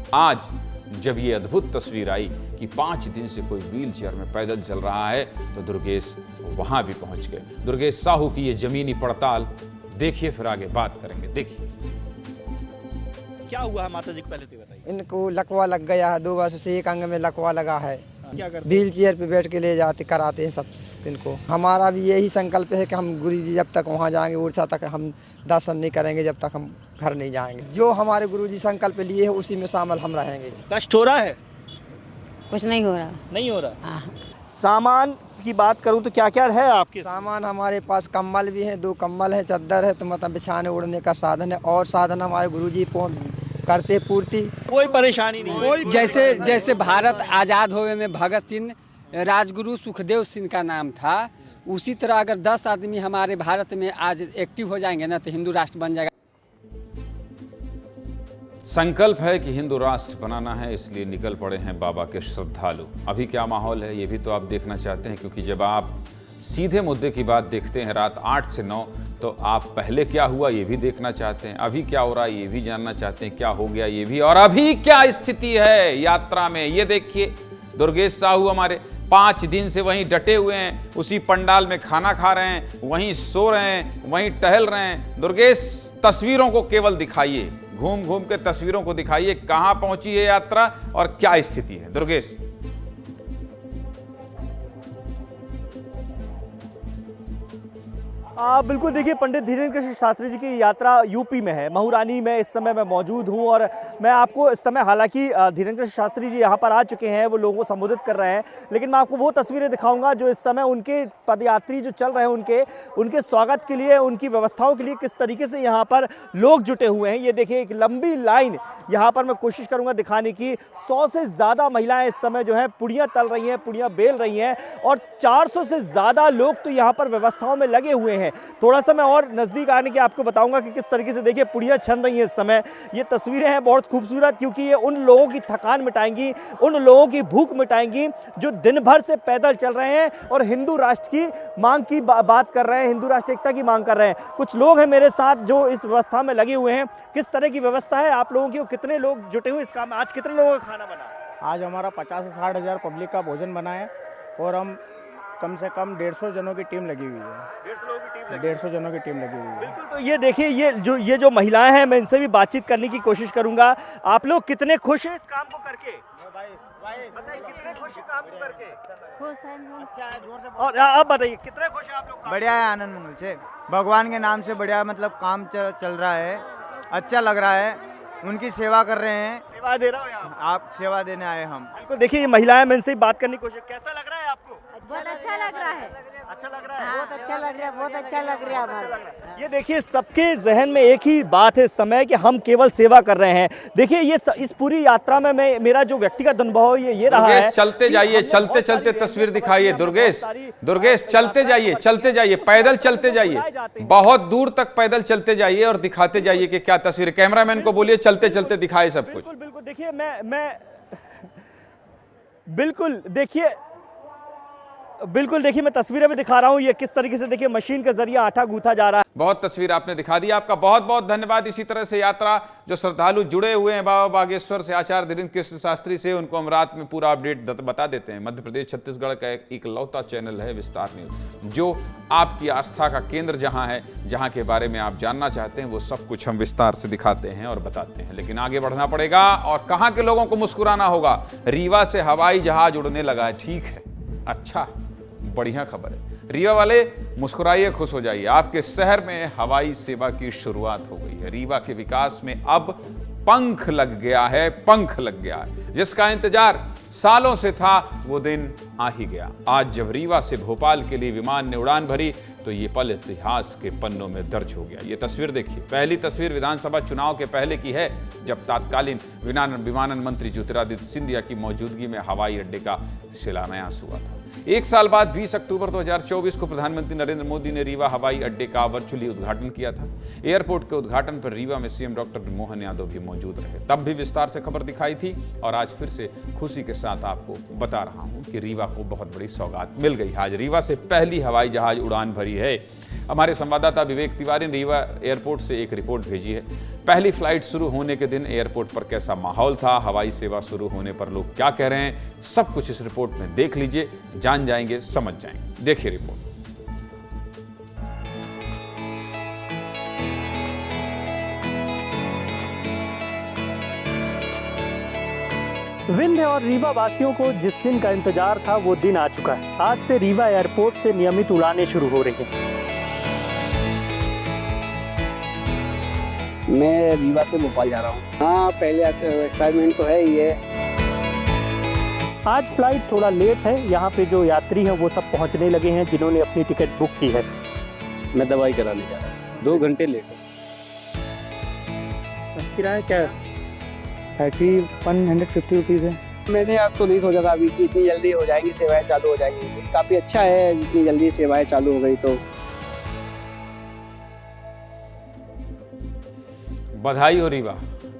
आज जब ये अद्भुत तस्वीर आई कि 5 दिन से कोई व्हील चेयर में पैदल चल रहा है, तो दुर्गेश वहाँ भी पहुँच गए। दुर्गेश साहू की ये जमीनी पड़ताल देखिए, फिर आगे बात करेंगे। देखिए क्या हुआ है माता जी को, पहले तो बताइए। इनको लकवा लग गया है, 2 वर्ष से एक अंग में लकवा लगा है। क्या करते? व्हील चेयर पे बैठ के ले जाते कराते हैं सब इनको। हमारा भी यही संकल्प है कि हम गुरु जी जब तक वहाँ जाएंगे, उड़ीसा तक हम दर्शन नहीं करेंगे जब तक हम घर नहीं जाएंगे। जो हमारे गुरु जी संकल्प लिए है उसी में शामिल हम रहेंगे। कष्ट हो रहा है? कुछ नहीं हो रहा। नहीं हो रहा। सामान की बात करूं तो क्या क्या है आपके? सामान हमारे पास कंबल भी है, 2 कंबल है, चादर है, तो मतलब बिछाने उड़ने का साधन है, और साधन हमारे गुरुजी करते पूर्ति। कोई परेशानी नहीं। जैसे भारत आज़ाद होने में भगत सिंह, राजगुरु सुखदेव सिंह का नाम था, उसी तरह अगर 10 आदमी हमारे भारत में आज एक्टिव हो जाएंगे ना, तो हिंदू राष्ट्र बन जाएगा। संकल्प है कि हिंदू राष्ट्र बनाना है, इसलिए निकल पड़े हैं बाबा के श्रद्धालु। अभी क्या माहौल है ये भी तो आप देखना चाहते हैं, क्योंकि जब आप सीधे मुद्दे की बात देखते हैं रात 8 से 9, तो आप पहले क्या हुआ ये भी देखना चाहते हैं, अभी क्या हो रहा है ये भी जानना चाहते हैं, क्या हो गया ये भी, और अभी क्या स्थिति है यात्रा में ये देखिए। दुर्गेश साहू हमारे 5 दिन से वहीं डटे हुए हैं, उसी पंडाल में खाना खा रहे हैं, वहीं सो रहे हैं, वहीं टहल रहे हैं। दुर्गेश तस्वीरों को केवल दिखाइए, घूम घूम के तस्वीरों को दिखाइए, कहां पहुंची है यात्रा और क्या स्थिति है। दुर्गेश। बिल्कुल, देखिए पंडित धीरेन्द्र कृष्ण शास्त्री जी की यात्रा यूपी में है, महुरानी में इस समय मैं मौजूद हूं, और मैं आपको इस समय, हालांकि धीरेन्द्र कृष्ण शास्त्री जी यहां पर आ चुके हैं, वो लोगों को संबोधित कर रहे हैं, लेकिन मैं आपको वो तस्वीरें दिखाऊंगा जो इस समय उनके पदयात्री जो चल रहे हैं, उनके स्वागत के लिए, उनकी व्यवस्थाओं के लिए किस तरीके से यहाँ पर लोग जुटे हुए हैं। ये देखिए एक लंबी लाइन यहाँ पर मैं कोशिश करूँगा दिखाने की। 100 से ज़्यादा महिलाएँ इस समय जो है पुड़ियाँ तल रही हैं, पुड़ियाँ बेल रही हैं, और 400 से ज़्यादा लोग तो यहाँ पर व्यवस्थाओं में लगे हुए हैं। थोड़ा सा मैं और नज़दीक आने के आपको बताऊंगा कि किस तरीके से देखिए पुड़ियाँ छन रही हैं इस समय। ये तस्वीरें हैं बहुत खूबसूरत, क्योंकि ये उन लोगों की थकान मिटाएंगी, उन लोगों की भूख मिटाएंगी जो दिन भर से पैदल चल रहे हैं और हिंदू राष्ट्र की मांग की बात कर रहे हैं, हिंदू राष्ट्र एकता की मांग कर रहे हैं। कुछ लोग हैं मेरे साथ जो इस व्यवस्था में लगे हुए हैं। किस तरह की व्यवस्था है आप लोगों की, और कितने लोग जुटे हुए इस काम में? आज कितने लोगों का खाना बना? आज हमारा 50 से 60 हज़ार पब्लिक का भोजन बना है, और हम कम से कम 150 जनों की टीम लगी हुई है। 150 जनों की टीम लगी हुई है। बिल्कुल, तो ये देखिए ये जो महिलाएं हैं, मैं इनसे भी बातचीत करने की कोशिश करूंगा। आप लोग कितने खुश हैं इस काम को करके? बताइए कितने खुश हैं काम को करके? और आप बताइए कितने खुश हैं आप लोग? बढ़िया है, आनंद मंगल से भगवान के नाम से बढ़िया, मतलब काम चल रहा है, अच्छा लग रहा है, उनकी सेवा कर रहे हैं। सेवा दे रहा हूँ आप सेवा देने आए हम। बिल्कुल, देखिए ये महिलाएं, मैं इनसे बात करने की कोशिश। कैसा लग रहा है आपको? बहुत अच्छा लग रहा है। बहुत अच्छा लग रहा है, बहुत अच्छा लग रहा है हमारा। ये देखिए, सबके जहन में एक ही बात है इस समय कि हम केवल सेवा कर रहे हैं। देखिए, ये इस पूरी यात्रा में मेरा जो व्यक्तिगत अनुभव ये रहा है। चलते जाइए, चलते चलते तस्वीर दिखाइए। दुर्गेश चलते जाइए, पैदल चलते जाइए, बहुत दूर तक पैदल चलते जाइए और दिखाते जाइए कि क्या तस्वीर। कैमरामैन को बोलिए चलते चलते दिखाए सब कुछ। बिल्कुल देखिए, मैं बिल्कुल देखिए, मैं तस्वीरें भी दिखा रहा हूं ये किस तरीके से देखिए मशीन के जरिए आटा गूंथा जा रहा है। बहुत तस्वीर आपने दिखा दी, आपका बहुत बहुत धन्यवाद। इसी तरह से यात्रा जो श्रद्धालु जुड़े हुए हैं बाबा बागेश्वर से, आचार्य धीरेन्द्र कृष्ण शास्त्री से, उनको हम रात में पूरा अपडेट बता देते हैं। मध्य प्रदेश छत्तीसगढ़ का एक इकलौता चैनल है विस्तार न्यूज, जो आपकी आस्था का केंद्र जहां है, जहां के बारे में आप जानना चाहते हैं, वो सब कुछ हम विस्तार से दिखाते हैं और बताते हैं। लेकिन आगे बढ़ना पड़ेगा और कहां के लोगों को मुस्कुराना होगा। रीवा से हवाई जहाज उड़ने लगा है। ठीक है, अच्छा, बढ़िया खबर है। रीवा वाले मुस्कुराइए, खुश हो जाइए, आपके शहर में हवाई सेवा की शुरुआत हो गई है। रीवा के विकास में अब पंख लग गया है, पंख लग गया है। जिसका इंतजार सालों से था, वो दिन आ ही गया। आज जब रीवा से भोपाल के लिए विमान ने उड़ान भरी, तो ये पल इतिहास के पन्नों में दर्ज हो गया। ये तस्वीर देखिए, पहली तस्वीर विधानसभा चुनाव के पहले की है, जब तत्कालीन विमानन मंत्री ज्योतिरादित्य सिंधिया की मौजूदगी में हवाई अड्डे का शिलान्यास हुआ था। एक साल बाद 20 अक्टूबर 2024 को प्रधानमंत्री नरेंद्र मोदी ने रीवा हवाई अड्डे का वर्चुअली उद्घाटन किया था। एयरपोर्ट के उद्घाटन पर रीवा में सीएम डॉक्टर मोहन यादव भी मौजूद रहे। तब भी विस्तार से खबर दिखाई थी और आज फिर से खुशी के साथ आपको बता रहा हूं कि रीवा को बहुत बड़ी सौगात मिल गई। आज रीवा से पहली हवाई जहाज उड़ान भरी है। हमारे संवाददाता विवेक तिवारी ने रीवा एयरपोर्ट से एक रिपोर्ट भेजी है। पहली फ्लाइट शुरू होने के दिन एयरपोर्ट पर कैसा माहौल था, हवाई सेवा शुरू होने पर लोग क्या कह रहे हैं, सब कुछ इस रिपोर्ट में देख लीजिए, जान जाएंगे, समझ जाएंगे। देखिए रिपोर्ट। विंध्य और रीवा वासियों को जिस दिन का इंतजार था, वो दिन आ चुका है। आज से रीवा एयरपोर्ट से नियमित उड़ानें शुरू हो रही हैं। मैं रीवा से भोपाल जा रहा हूँ। हाँ, पहले एक्साइटमेंट तो है ही है। आज फ्लाइट थोड़ा लेट है। यहाँ पे जो यात्री हैं वो सब पहुँचने लगे हैं, जिन्होंने अपनी टिकट बुक की है। मैं दवाई कराने जा रहा हूँ, 2 घंटे लेट है। किराया क्या है? 150 रुपीज़ है। मैंने अब तो नहीं सोचा था अभी कि इतनी जल्दी हो जाएगी, सेवाएं चालू हो जाएंगी। काफ़ी अच्छा है, इतनी जल्दी सेवाएं चालू हो गई तो। बधाई हो रीवा,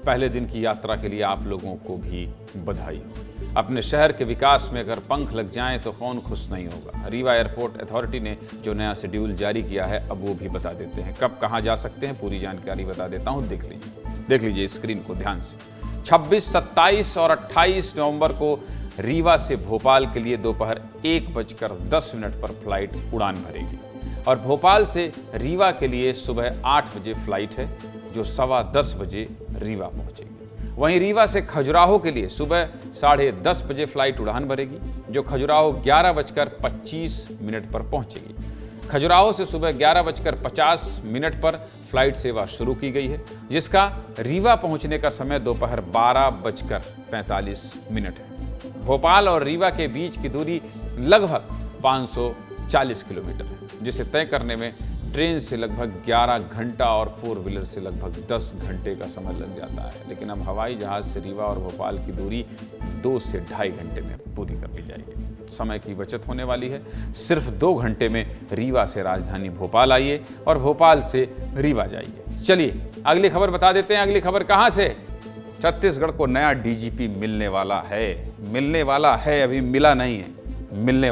पहले दिन की यात्रा के लिए आप लोगों को भी बधाई हो। अपने शहर के विकास में अगर पंख लग जाएं तो कौन खुश नहीं होगा। रीवा एयरपोर्ट अथॉरिटी ने जो नया शेड्यूल जारी किया है, अब वो भी बता देते हैं कब कहां जा सकते हैं। पूरी जानकारी बता देता हूं, देख लीजिए स्क्रीन को ध्यान से। 26, 27 और 28 नवंबर को रीवा से भोपाल के लिए दोपहर 1:10 पर फ्लाइट उड़ान भरेगी और भोपाल से रीवा के लिए सुबह 8 बजे फ्लाइट है, जो 10:15 बजे रीवा पहुंचेगी। वहीं रीवा से खजुराहो के लिए सुबह 10:30 बजे फ्लाइट उड़ान भरेगी, जो खजुराहो 11:25 पर पहुंचेगी। खजुराहो से सुबह 11:50 पर फ्लाइट सेवा शुरू की गई है, जिसका रीवा पहुंचने का समय दोपहर 12:45 है। भोपाल और रीवा के बीच की दूरी लगभग 540 किलोमीटर है, जिसे तय करने में ट्रेन से लगभग 11 घंटा और 4 व्हीलर से लगभग 10 घंटे का समय लग जाता है। लेकिन अब हवाई जहाज से रीवा और भोपाल की दूरी 2 से 2.5 घंटे में पूरी कर ली जाएगी। समय की बचत होने वाली है। सिर्फ 2 घंटे में रीवा से राजधानी भोपाल आइए और भोपाल से रीवा जाइए। चलिए अगली खबर बता देते हैं। अगली खबर कहां से? छत्तीसगढ़ को नया डीजीपी मिलने वाला है। अभी मिला नहीं है, मिलने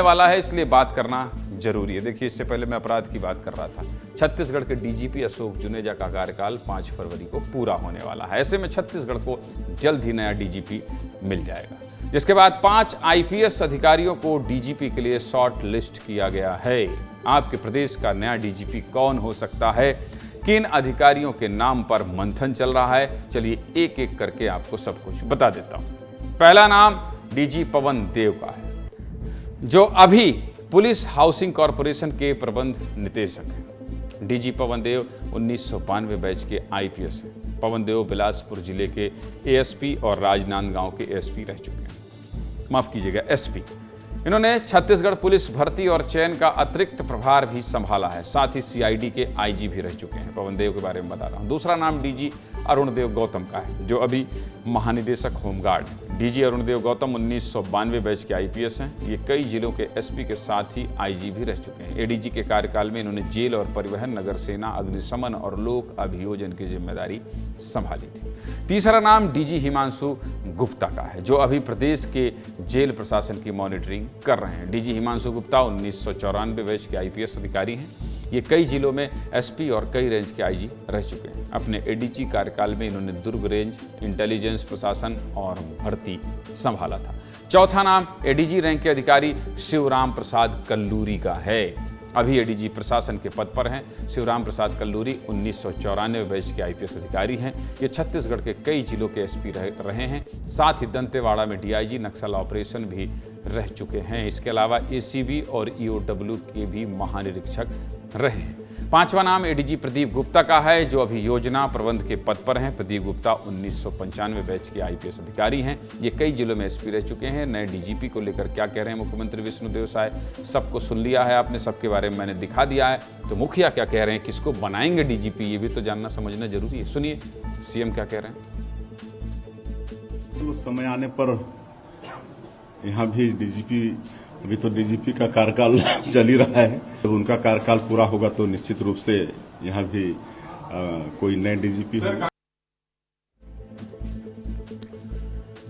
वाला है, इसलिए बात करना जरूरी है। देखिए, इससे पहले मैं अपराध की बात कर रहा था। छत्तीसगढ़ के डीजीपी अशोक जुनेजा का कार्यकाल 5 फरवरी को पूरा होने वाला है। ऐसे में छत्तीसगढ़ को जल्द ही नया डीजीपी मिल जाएगा, जिसके बाद 5 आईपीएस अधिकारियों को डीजीपी के लिए शॉर्ट लिस्ट किया गया है। आपके प्रदेश का नया डीजीपी कौन हो सकता है, किन अधिकारियों के नाम पर मंथन चल रहा है, चलिए एक एक करके आपको सब कुछ बता देता हूं। पहला नाम डीजी पवन देव का है, जो अभी पुलिस हाउसिंग कॉरपोरेशन के प्रबंध निदेशक हैं। डीजी पवन देव 1992 बैच के आईपीएस हैं। पवन देव बिलासपुर जिले के एएसपी और राजनांदगांव के एएसपी रह चुके हैं, माफ कीजिएगा एसपी। इन्होंने छत्तीसगढ़ पुलिस भर्ती और चयन का अतिरिक्त प्रभार भी संभाला है। साथ ही सीआईडी के आईजी भी रह चुके हैं। पवन देव के बारे में बता रहा हूं। दूसरा नाम डीजी अरुण देव गौतम का है, जो अभी महानिदेशक होमगार्ड। डीजी अरुण देव गौतम 1992 बैच के आईपीएस हैं। ये कई जिलों के एसपी के साथ ही आईजी भी रह चुके हैं। एडीजी के कार्यकाल में इन्होंने जेल और परिवहन, नगर सेना, अग्निशमन और लोक अभियोजन की जिम्मेदारी संभाली थी। तीसरा नाम डीजी हिमांशु गुप्ता का है, जो अभी प्रदेश के जेल प्रशासन की मॉनिटरिंग कर रहे हैं। डीजी हिमांशु गुप्ता 1994 बैच के आईपीएस अधिकारी हैं। ये कई जिलों में एसपी और कई रेंज के आईजी रह चुके हैं। अपने एडीजी कार्यकाल में इन्होंने दुर्ग रेंज, इंटेलिजेंस प्रशासन और भर्ती संभाला था। चौथा नाम एडीजी रैंक के अधिकारी शिवराम प्रसाद कल्लूरी का है। अभी एडीजी प्रशासन के पद पर हैं। शिवराम प्रसाद कल्लूरी 1994 बैच के आईपीएस अधिकारी हैं। ये छत्तीसगढ़ के कई जिलों के एसपी रहे हैं। साथ ही दंतेवाड़ा में डीआईजी नक्सल ऑपरेशन भी रह चुके हैं। इसके अलावा एसीबी और ईओडब्ल्यू के भी महानिरीक्षक रहे हैं। पांचवा नाम एडीजी प्रदीप गुप्ता का है, जो अभी योजना प्रबंध के पद पर हैं। प्रदीप गुप्ता 1995 बैच के आईपीएस अधिकारी हैं। ये कई जिलों में एसपी रह चुके हैं। नए डीजीपी को लेकर क्या कह रहे हैं मुख्यमंत्री विष्णुदेव साय, सबको सुन लिया है आपने, सबके बारे में मैंने दिखा दिया है। तो मुखिया क्या कह रहे हैं, किसको बनाएंगे डीजीपी, ये भी तो जानना समझना जरूरी है। सुनिए सीएम क्या कह रहे हैं। समय आने पर यहाँ भी डीजीपी, अभी तो डीजीपी का कार्यकाल चल ही रहा है, जब उनका कार्यकाल पूरा होगा तो निश्चित रूप से यहाँ भी कोई नए डीजीपी होगा।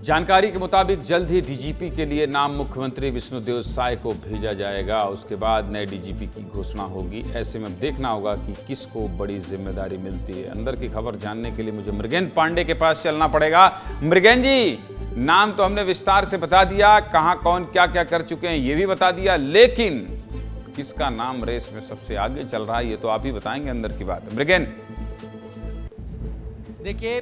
जानकारी के मुताबिक जल्द ही डीजीपी के लिए नाम मुख्यमंत्री विष्णुदेव साय को भेजा जाएगा। उसके बाद नए डीजीपी की घोषणा होगी। ऐसे में देखना होगा कि किसको बड़ी जिम्मेदारी मिलती है। अंदर की खबर जानने के लिए मुझे मृगेंद्र पांडे के पास चलना पड़ेगा। मृगेंद्र जी, नाम तो हमने विस्तार से बता दिया, कहां कौन क्या क्या कर चुके हैं ये भी बता दिया, लेकिन किसका नाम रेस में सबसे आगे चल रहा है ये तो आप ही बताएंगे अंदर की बात। मृगेंद्र, देखिए,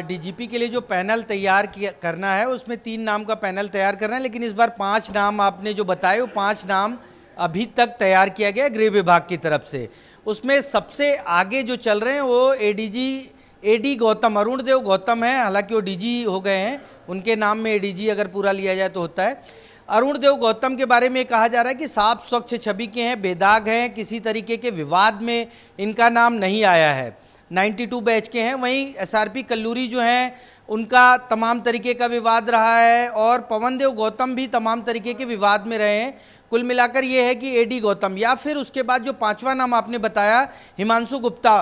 डीजीपी के लिए जो पैनल तैयार करना है उसमें 3 नाम का पैनल तैयार करना है, लेकिन इस बार 5 नाम आपने जो बताए वो 5 नाम अभी तक तैयार किया गया गृह विभाग की तरफ से। उसमें सबसे आगे जो चल रहे हैं वो एडी गौतम, अरुण देव गौतम है। हालांकि वो डीजी हो गए हैं, उनके नाम में एडीजी अगर पूरा लिया जाए तो होता है। अरुण देव गौतम के बारे में कहा जा रहा है कि साफ स्वच्छ छवि के हैं, बेदाग हैं, किसी तरीके के विवाद में इनका नाम नहीं आया है। 92 बैच के हैं। वहीं एसआरपी कल्लूरी जो हैं उनका तमाम तरीके का विवाद रहा है, और पवन देव गौतम भी तमाम तरीके के विवाद में रहे हैं। कुल मिलाकर ये है कि एडी गौतम, या फिर उसके बाद जो 5वां नाम आपने बताया हिमांशु गुप्ता,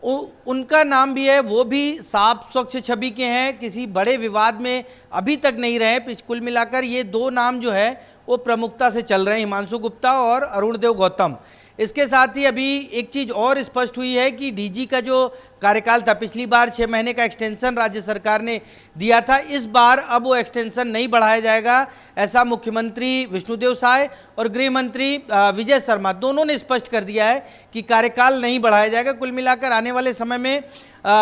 उनका नाम भी है, वो भी साफ स्वच्छ छवि के हैं, किसी बड़े विवाद में अभी तक नहीं रहे। कुल मिलाकर ये 2 नाम जो है वो प्रमुखता से चल रहे हैं, हिमांशु गुप्ता और अरुण देव गौतम। इसके साथ ही अभी एक चीज़ और स्पष्ट हुई है कि डीजी का जो कार्यकाल था, पिछली बार 6 महीने का एक्सटेंशन राज्य सरकार ने दिया था, इस बार अब वो एक्सटेंशन नहीं बढ़ाया जाएगा। ऐसा मुख्यमंत्री विष्णुदेव साय और गृह मंत्री विजय शर्मा दोनों ने स्पष्ट कर दिया है कि कार्यकाल नहीं बढ़ाया जाएगा। कुल मिलाकर आने वाले समय में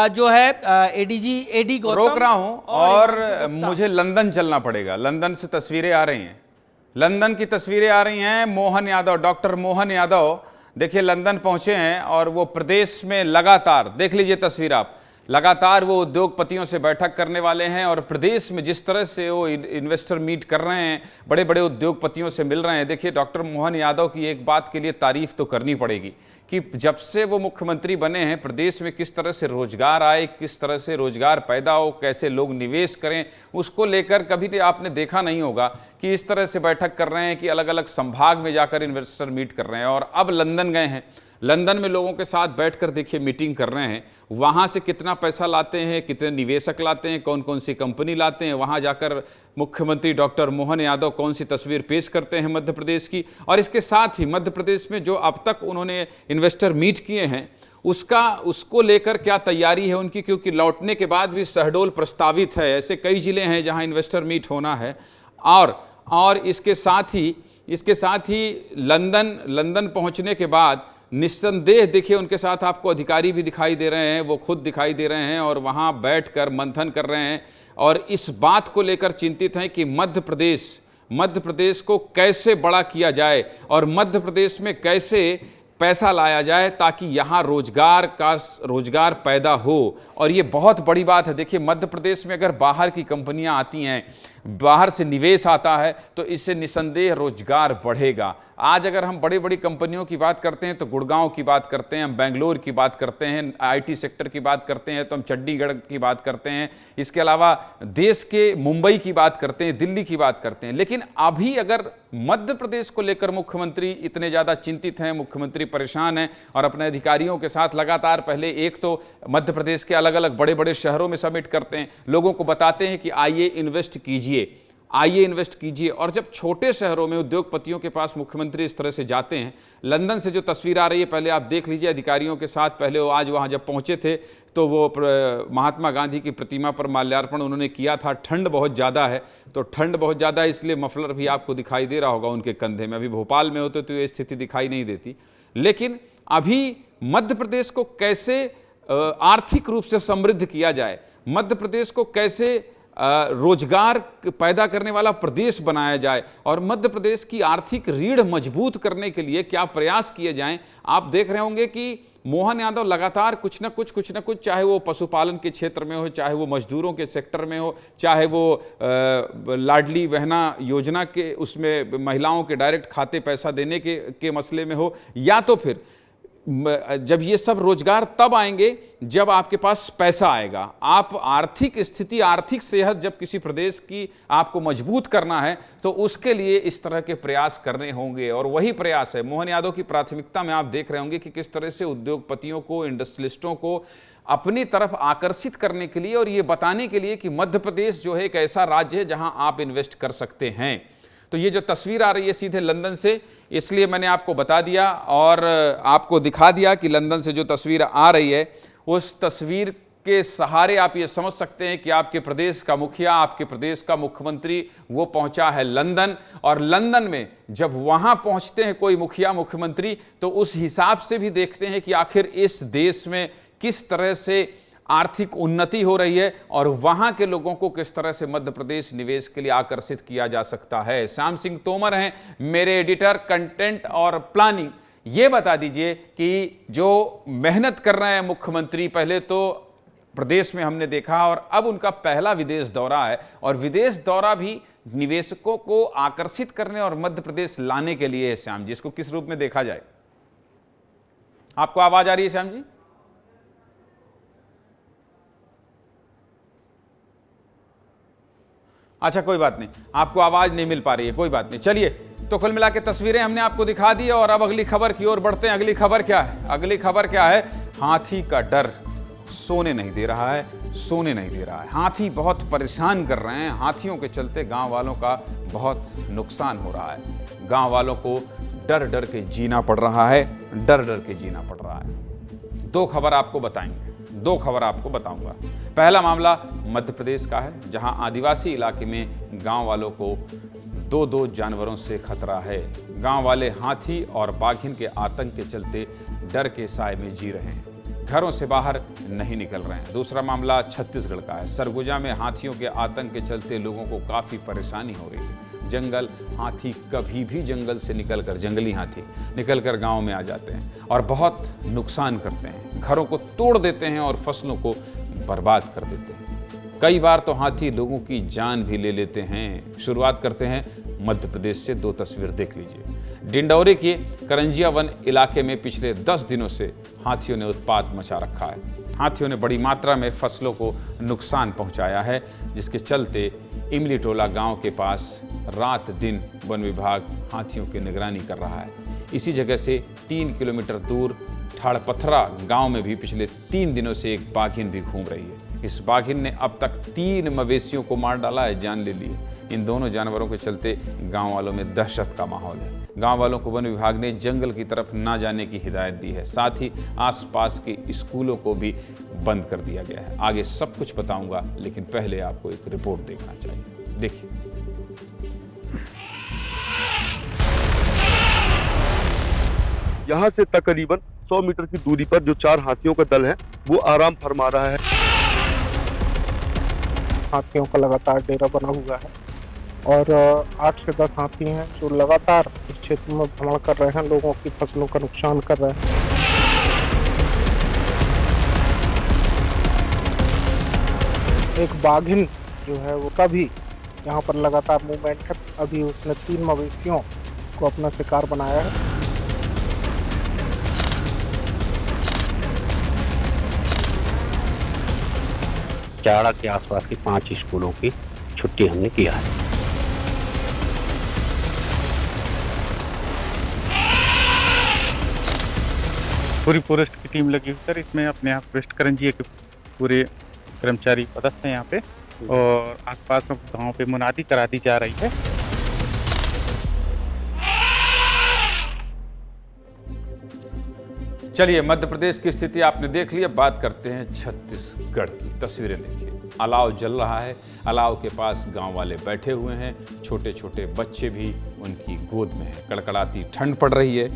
जो है एडी गौतम, रोक रहा हूं और मुझे लंदन चलना पड़ेगा। लंदन से तस्वीरें आ रही हैं, लंदन की तस्वीरें आ रही हैं। मोहन यादव, डॉक्टर मोहन यादव देखिए लंदन पहुंचे हैं और वो प्रदेश में लगातार, देख लीजिए तस्वीर आप, लगातार वो उद्योगपतियों से बैठक करने वाले हैं और प्रदेश में जिस तरह से वो इन्वेस्टर मीट कर रहे हैं, बड़े बड़े उद्योगपतियों से मिल रहे हैं। देखिए डॉक्टर मोहन यादव की एक बात के लिए तारीफ तो करनी पड़ेगी कि जब से वो मुख्यमंत्री बने हैं प्रदेश में किस तरह से रोजगार आए, किस तरह से रोजगार पैदा हो, कैसे लोग निवेश करें, उसको लेकर कभी आपने देखा नहीं होगा कि इस तरह से बैठक कर रहे हैं कि अलग अलग संभाग में जाकर इन्वेस्टर मीट कर रहे हैं। और अब लंदन गए हैं, लंदन में लोगों के साथ बैठकर देखिए मीटिंग कर रहे हैं। वहाँ से कितना पैसा लाते हैं, कितने निवेशक लाते हैं, कौन कौन सी कंपनी लाते हैं, वहाँ जाकर मुख्यमंत्री डॉक्टर मोहन यादव कौन सी तस्वीर पेश करते हैं मध्य प्रदेश की। और इसके साथ ही मध्य प्रदेश में जो अब तक उन्होंने इन्वेस्टर मीट किए हैं उसको लेकर क्या तैयारी है उनकी, क्योंकि लौटने के बाद भी शहडोल प्रस्तावित है। ऐसे कई जिले हैं जहाँ इन्वेस्टर मीट होना है। और इसके साथ ही लंदन पहुँचने के बाद निस्संदेह देखिए उनके साथ आपको अधिकारी भी दिखाई दे रहे हैं, वो खुद दिखाई दे रहे हैं और वहाँ बैठकर मंथन कर रहे हैं और इस बात को लेकर चिंतित हैं कि मध्य प्रदेश को कैसे बड़ा किया जाए और मध्य प्रदेश में कैसे पैसा लाया जाए ताकि यहाँ रोजगार पैदा हो। और ये बहुत बड़ी बात है। देखिए मध्य प्रदेश में अगर बाहर की कंपनियाँ आती हैं, बाहर से निवेश आता है तो इससे निसंदेह रोजगार बढ़ेगा। आज अगर हम बड़ी बड़ी कंपनियों की बात करते हैं तो गुड़गांव की बात करते हैं, हम बेंगलोर की बात करते हैं, आईटी सेक्टर की बात करते हैं तो हम चंडीगढ़ की बात करते हैं, इसके अलावा देश के मुंबई की बात करते हैं, दिल्ली की बात करते हैं। लेकिन अभी अगर मध्य प्रदेश को लेकर मुख्यमंत्री इतने ज़्यादा चिंतित हैं, मुख्यमंत्री परेशान हैं और अपने अधिकारियों के साथ लगातार पहले एक तो मध्य प्रदेश के अलग अलग बड़े बड़े शहरों में समिट करते हैं, लोगों को बताते हैं कि आइए इन्वेस्ट कीजिए, आइए इन्वेस्ट कीजिए। और जब छोटे शहरों में उद्योगपतियों के पास मुख्यमंत्री इस तरह से जाते हैं, लंदन से जो तस्वीर आ रही है पहले आप देख लीजिए अधिकारियों के साथ, पहले वो आज वहाँ जब पहुँचे थे तो वो महात्मा गांधी की प्रतिमा पर माल्यार्पण उन्होंने किया था। ठंड बहुत ज़्यादा है, तो ठंड बहुत ज़्यादा है इसलिए मफलर भी आपको दिखाई दे रहा होगा उनके कंधे में। अभी भोपाल में होते तो ये स्थिति दिखाई नहीं देती। लेकिन अभी मध्य प्रदेश को कैसे आर्थिक रूप से समृद्ध किया जाए, मध्य प्रदेश को कैसे रोजगार पैदा करने वाला प्रदेश बनाया जाए और मध्य प्रदेश की आर्थिक रीढ़ मजबूत करने के लिए क्या प्रयास किए जाएं। आप देख रहे होंगे कि मोहन यादव लगातार कुछ न कुछ, चाहे वो पशुपालन के क्षेत्र में हो, चाहे वो मजदूरों के सेक्टर में हो, चाहे वो लाडली बहना योजना के उसमें महिलाओं के डायरेक्ट खाते पैसा देने के मसले में हो, या तो फिर जब ये सब रोजगार तब आएंगे जब आपके पास पैसा आएगा। आप आर्थिक स्थिति, आर्थिक सेहत जब किसी प्रदेश की आपको मजबूत करना है तो उसके लिए इस तरह के प्रयास करने होंगे और वही प्रयास है मोहन यादव की प्राथमिकता में। आप देख रहे होंगे कि किस तरह से उद्योगपतियों को, इंडस्ट्रियलिस्टों को अपनी तरफ आकर्षित करने के लिए और ये बताने के लिए कि मध्य प्रदेश जो है एक ऐसा राज्य है जहां आप इन्वेस्ट कर सकते हैं। तो ये जो तस्वीर आ रही है सीधे लंदन से, इसलिए मैंने आपको बता दिया और आपको दिखा दिया कि लंदन से जो तस्वीर आ रही है उस तस्वीर के सहारे आप ये समझ सकते हैं कि आपके प्रदेश का मुखिया, आपके प्रदेश का मुख्यमंत्री वो पहुंचा है लंदन। और लंदन में जब वहां पहुंचते हैं कोई मुखिया, मुख्यमंत्री, तो उस हिसाब से भी देखते हैं कि आखिर इस देश में किस तरह से आर्थिक उन्नति हो रही है और वहां के लोगों को किस तरह से मध्य प्रदेश निवेश के लिए आकर्षित किया जा सकता है। श्याम सिंह तोमर हैं मेरे एडिटर कंटेंट और प्लानिंग। ये बता दीजिए कि जो मेहनत कर रहे हैं मुख्यमंत्री, पहले तो प्रदेश में हमने देखा और अब उनका पहला विदेश दौरा है और विदेश दौरा भी निवेशकों को आकर्षित करने और मध्य प्रदेश लाने के लिए है। श्याम जी, इसको किस रूप में देखा जाए? आपको आवाज आ रही है श्याम जी? अच्छा, कोई बात नहीं, आपको आवाज नहीं मिल पा रही है, कोई बात नहीं। चलिए, तो कुल मिला के तस्वीरें हमने आपको दिखा दी और अब अगली खबर की ओर बढ़ते हैं। अगली खबर क्या है? अगली खबर क्या है? हाथी का डर सोने नहीं दे रहा है, सोने नहीं दे रहा है। हाथी बहुत परेशान कर रहे हैं। हाथियों के चलते गांव वालों का बहुत नुकसान हो रहा है। गांव वालों को डर डर के जीना पड़ रहा है, डर डर के जीना पड़ रहा है। दो खबर आपको बताएंगे, दो खबर आपको बताऊंगा। पहला मामला मध्य प्रदेश का है जहां आदिवासी इलाके में गांव वालों को दो जानवरों से खतरा है। गांव वाले हाथी और बाघिन के आतंक के चलते डर के साए में जी रहे हैं, घरों से बाहर नहीं निकल रहे हैं। दूसरा मामला छत्तीसगढ़ का है। सरगुजा में हाथियों के आतंक के चलते लोगों को काफ़ी परेशानी हो रही है। जंगल हाथी कभी भी जंगल से निकलकर, जंगली हाथी निकलकर गांव में आ जाते हैं और बहुत नुकसान करते हैं, घरों को तोड़ देते हैं और फसलों को बर्बाद कर देते हैं। कई बार तो हाथी लोगों की जान भी ले लेते हैं। शुरुआत करते हैं मध्य प्रदेश से। दो तस्वीर देख लीजिए। डिंडौरी के करंजिया वन इलाके में पिछले 10 दिनों से हाथियों ने उत्पात मचा रखा है। हाथियों ने बड़ी मात्रा में फसलों को नुकसान पहुंचाया है, जिसके चलते इमली टोला गांव के पास रात दिन वन विभाग हाथियों की निगरानी कर रहा है। इसी जगह से 3 किलोमीटर दूर ठाड़पथरा गांव में भी पिछले 3 दिनों से एक बाघिन भी घूम रही है। इस बाघिन ने अब तक 3 मवेशियों को मार डाला है, जान ले ली है। इन दोनों जानवरों के चलते गांव वालों में दहशत का माहौल है। गांव वालों को वन विभाग ने जंगल की तरफ ना जाने की हिदायत दी है। साथ ही आसपास के स्कूलों को भी बंद कर दिया गया है। आगे सब कुछ बताऊंगा, लेकिन पहले आपको एक रिपोर्ट देखना चाहिए। देखिए, यहाँ से तकरीबन 100 मीटर की दूरी पर जो 4 हाथियों का दल है वो आराम फरमा रहा है। हाथियों का लगातार डेरा बना हुआ है और 8 से 10 हाथी हैं जो लगातार इस क्षेत्र में भ्रमण कर रहे हैं, लोगों की फसलों का नुकसान कर रहे हैं। एक बाघिन जो है वो का भी यहाँ पर लगातार मूवमेंट है। अभी उसने 3 मवेशियों को अपना शिकार बनाया है। चाड़ा के आसपास की 5 स्कूलों की छुट्टी हमने किया है। पूरी फॉरेस्ट की टीम लगी हुई सर, इसमें अपने आप वेस्ट करंजिया के पूरे कर्मचारी पदस्थ हैं यहाँ पे, और आसपास गांव पे मुनादी करा दी जा रही है। चलिए, मध्य प्रदेश की स्थिति आपने देख ली। अब बात करते हैं छत्तीसगढ़ की। तस्वीरें देखिए, अलाव जल रहा है, अलाव के पास गांव वाले बैठे हुए हैं, छोटे छोटे बच्चे भी उनकी गोद में हैं। कड़कड़ाती ठंड पड़ रही है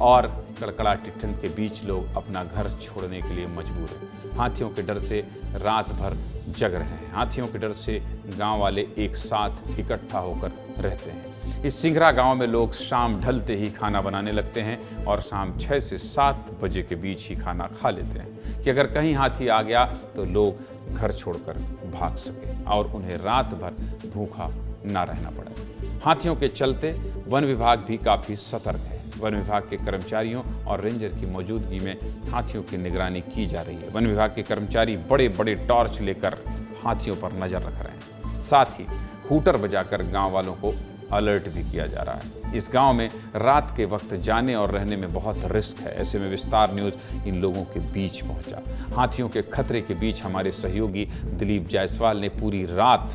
और कड़कड़ाती ठंड के बीच लोग अपना घर छोड़ने के लिए मजबूर हैं। हाथियों के डर से रात भर जग रहे हैं। हाथियों के डर से गांव वाले एक साथ इकट्ठा होकर रहते हैं। इस सिंघरा गांव में लोग शाम ढलते ही खाना बनाने लगते हैं और शाम 6 से 7 बजे के बीच ही खाना खा लेते हैं कि अगर कहीं हाथी आ गया तो लोग घर छोड़कर भाग सकें और उन्हें रात भर भूखा ना रहना पड़े। हाथियों के चलते वन विभाग भी काफ़ी सतर्क है। वन विभाग के कर्मचारियों और रेंजर की मौजूदगी में हाथियों की निगरानी की जा रही है। वन विभाग के कर्मचारी बड़े बड़े टॉर्च लेकर हाथियों पर नजर रख रहे हैं। साथ ही हूटर बजाकर गांव वालों को अलर्ट भी किया जा रहा है। इस गांव में रात के वक्त जाने और रहने में बहुत रिस्क है। ऐसे में विस्तार न्यूज़ इन लोगों के बीच पहुंचा। हाथियों के खतरे के बीच हमारे सहयोगी दिलीप जायसवाल ने पूरी रात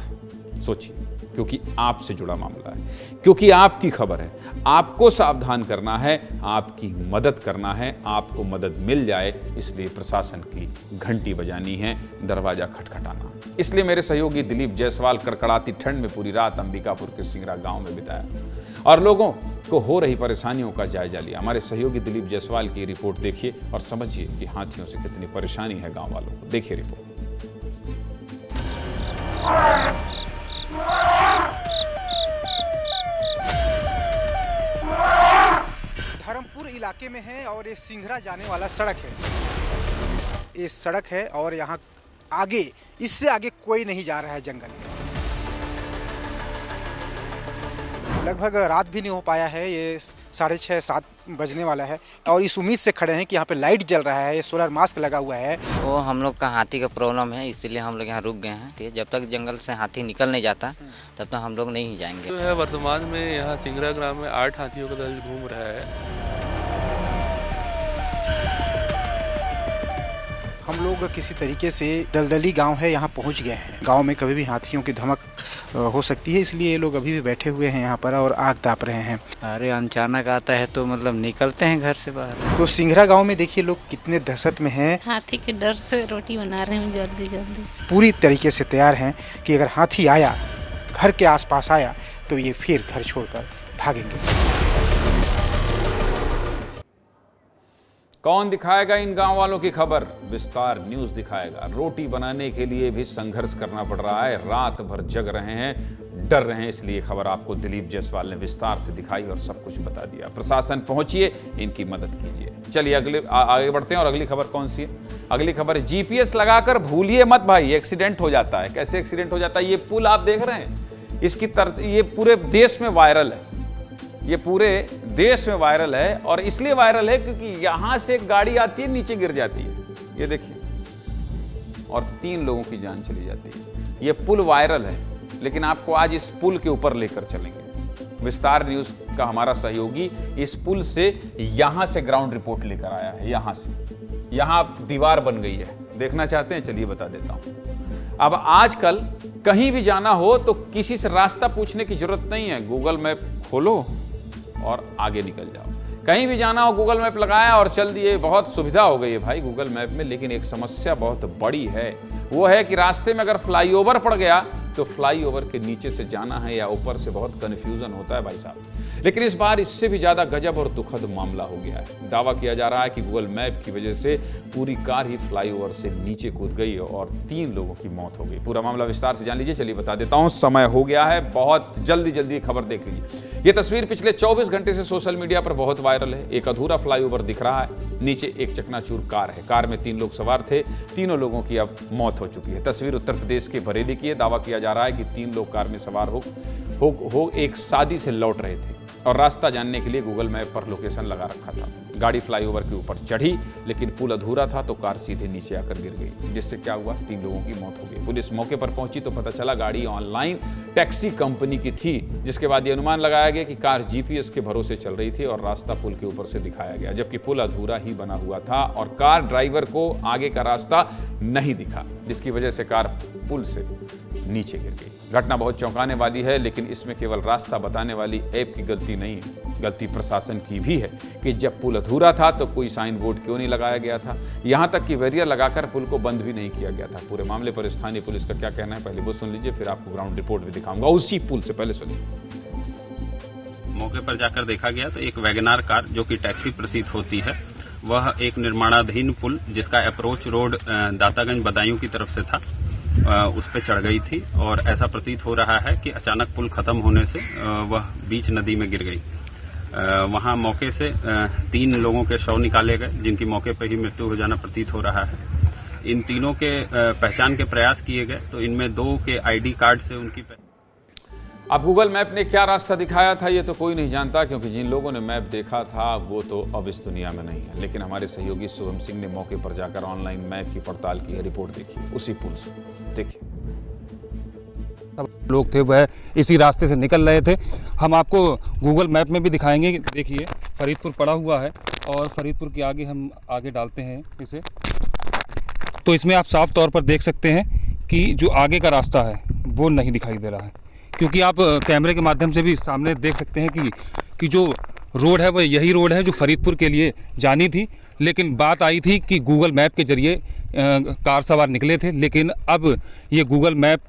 सोची, क्योंकि आपसे जुड़ा मामला है, क्योंकि आपकी खबर है, आपको सावधान करना है, आपकी मदद करना है, आपको मदद मिल जाए इसलिए प्रशासन की घंटी बजानी है, दरवाजा खटखटाना। इसलिए मेरे सहयोगी दिलीप जायसवाल कड़कड़ाती ठंड में पूरी रात अंबिकापुर के सिंघरा गांव में बिताया और लोगों को हो रही परेशानियों का जायजा लिया। हमारे सहयोगी दिलीप जायसवाल की रिपोर्ट देखिए और समझिए कि हाथियों से कितनी परेशानी है गाँव वालों को। देखिए रिपोर्ट। धर्मपुर इलाके में है और ये सिंघरा जाने वाला सड़क है। ये सड़क है और यहाँ आगे, इससे आगे कोई नहीं जा रहा है जंगल में। लगभग रात भी नहीं हो पाया है, ये 6:30-7 बजने वाला है और इस उम्मीद से खड़े हैं कि यहाँ पे लाइट जल रहा है, ये सोलर मास्क लगा हुआ है। वो हम लोग का हाथी का प्रॉब्लम है, इसीलिए हम लोग यहाँ रुक गए हैं। जब तक जंगल से हाथी निकल नहीं जाता तब तक हम लोग नहीं जाएंगे। जो है वर्तमान में यहाँ सिंघरा ग्राम में 8 हाथियों का दल घूम रहा है। हम लोग किसी तरीके से दलदली गांव है यहाँ पहुँच गए हैं। गांव में कभी भी हाथियों की धमक हो सकती है, इसलिए ये लोग अभी भी बैठे हुए हैं यहाँ पर और आग ताप रहे हैं। अरे अचानक आता है तो मतलब निकलते हैं घर से बाहर। तो सिंघरा गांव में देखिए लोग कितने दहशत में हैं। हाथी के डर से रोटी बना रहे हैं जल्दी जल्दी। पूरी तरीके से तैयार हैं कि अगर हाथी आया, घर के आसपास आया, तो ये फिर घर छोड़कर भागेंगे। कौन दिखाएगा इन गांव वालों की खबर? विस्तार न्यूज़ दिखाएगा। रोटी बनाने के लिए भी संघर्ष करना पड़ रहा है, रात भर जग रहे हैं, डर रहे हैं, इसलिए खबर आपको दिलीप जायसवाल ने विस्तार से दिखाई और सब कुछ बता दिया। प्रशासन पहुंचिए, इनकी मदद कीजिए। चलिए आगे बढ़ते हैं और अगली खबर कौन सी है? अगली खबर है जीपीएस लगाकर भूलिए मत भाई, एक्सीडेंट हो जाता है। कैसे एक्सीडेंट हो जाता है? ये पुल आप देख रहे हैं, इसकी ये पूरे देश में वायरल है। ये पूरे देश में वायरल है और इसलिए वायरल है क्योंकि यहां से एक गाड़ी आती है, नीचे गिर जाती है, ये देखिए, और 3 लोगों की जान चली जाती है। ये पुल वायरल है, लेकिन आपको आज इस पुल के ऊपर लेकर चलेंगे। विस्तार न्यूज़ का हमारा सहयोगी इस पुल से यहां से ग्राउंड रिपोर्ट लेकर आया है। यहां से, यहां दीवार बन गई है, देखना चाहते हैं? चलिए बता देता हूं। अब आजकल कहीं भी जाना हो तो किसी से रास्ता पूछने की जरूरत नहीं है, गूगल मैप खोलो और आगे निकल जाओ। कहीं भी जाना हो गूगल मैप लगाया और चल दिए, बहुत सुविधा हो गई है भाई गूगल मैप में। लेकिन एक समस्या बहुत बड़ी है, वो है कि रास्ते में अगर फ्लाईओवर पड़ गया तो फ्लाईओवर के नीचे से जाना है या ऊपर से, बहुत कन्फ्यूजन होता है भाई साहब। लेकिन इस बार इससे भी ज्यादा गजब और दुखद मामला हो गया है। दावा किया जा रहा है कि गूगल मैप की वजह से पूरी कार ही फ्लाईओवर से नीचे कूद गई और 3 लोगों की मौत हो गई। पूरा मामला विस्तार से जान लीजिए। चलिए बता देता हूं, समय हो गया है, बहुत जल्दी खबर देख लीजिए। ये तस्वीर पिछले 24 घंटे से सोशल मीडिया पर बहुत वायरल है। एक अधूरा फ्लाईओवर दिख रहा है, नीचे एक चकनाचूर कार है। कार में 3 लोग सवार थे, तीनों लोगों की अब मौत हो चुकी है। तस्वीर उत्तर प्रदेश के बरेली की है। दावा किया जा जा रहा है कि 3 लोग कार में सवार हो एक शादी से लौट रहे थे और रास्ता जानने के लिए गूगल मैप पर लोकेशन लगा रखा था। गाड़ी फ्लाईओवर के ऊपर चढ़ी, लेकिन पुल अधूरा था तो कार सीधे नीचे आकर गिर गई, जिससे क्या हुआ, 3 लोगों की मौत हो गई। पुलिस मौके पर पहुंची तो पता चला गाड़ी ऑनलाइन टैक्सी कंपनी की थी, जिसके बाद ये अनुमान लगाया गया कि कार जीपीएस के भरोसे चल रही थी और रास्ता पुल के ऊपर से दिखाया गया, जबकि पुल अधूरा ही बना हुआ था और कार ड्राइवर को आगे का रास्ता नहीं दिखा, जिसकी वजह से कार पुल से नीचे गिर गई। घटना बहुत चौंकाने वाली है, लेकिन इसमें केवल रास्ता बताने वाली ऐप की गलती नहीं है, गलती प्रशासन की भी है कि जब पुल अधूरा था तो कोई साइन बोर्ड क्यों नहीं लगाया गया था, यहां तक कि बैरियर लगाकर पुल को बंद भी नहीं किया गया था। पूरे मामले पर स्थानीय पुलिस का क्या कहना है, पहले वो सुन लीजिए, फिर आपको ग्राउंड रिपोर्ट भी दिखाऊंगा उसी पुल से। पहले सुनिए। मौके पर जाकर देखा गया तो एक वैगनार कार जो कि टैक्सी प्रतीत होती है, वह एक निर्माणाधीन पुल जिसका अप्रोच रोड दातागंज बदायूं की तरफ से था, उस पर चढ़ गई थी और ऐसा प्रतीत हो रहा है कि अचानक पुल खत्म होने से वह बीच नदी में गिर गई। वहां मौके से 3 लोगों के शव निकाले गए, जिनकी मौके पर ही मृत्यु हो जाना प्रतीत हो रहा है। इन तीनों के पहचान के प्रयास किए गए तो इनमें 2 के आईडी कार्ड से उनकी अब गूगल मैप ने क्या रास्ता दिखाया था ये तो कोई नहीं जानता, क्योंकि जिन लोगों ने मैप देखा था वो तो अब इस दुनिया में नहीं है। लेकिन हमारे सहयोगी शुभम सिंह ने मौके पर जाकर ऑनलाइन मैप की पड़ताल की है, रिपोर्ट देखी उसी पुल से, देखिए। सब लोग थे वह इसी रास्ते से निकल रहे थे। हम आपको गूगल मैप में भी दिखाएंगे। देखिए फरीदपुर पड़ा हुआ है और फरीदपुर के आगे हम आगे डालते हैं इसे, तो इसमें आप साफ तौर पर देख सकते हैं कि जो आगे का रास्ता है वो नहीं दिखाई दे रहा है, क्योंकि आप कैमरे के माध्यम से भी सामने देख सकते हैं कि जो रोड है वह यही रोड है जो फरीदपुर के लिए जानी थी। लेकिन बात आई थी कि गूगल मैप के जरिए कार सवार निकले थे, लेकिन अब ये गूगल मैप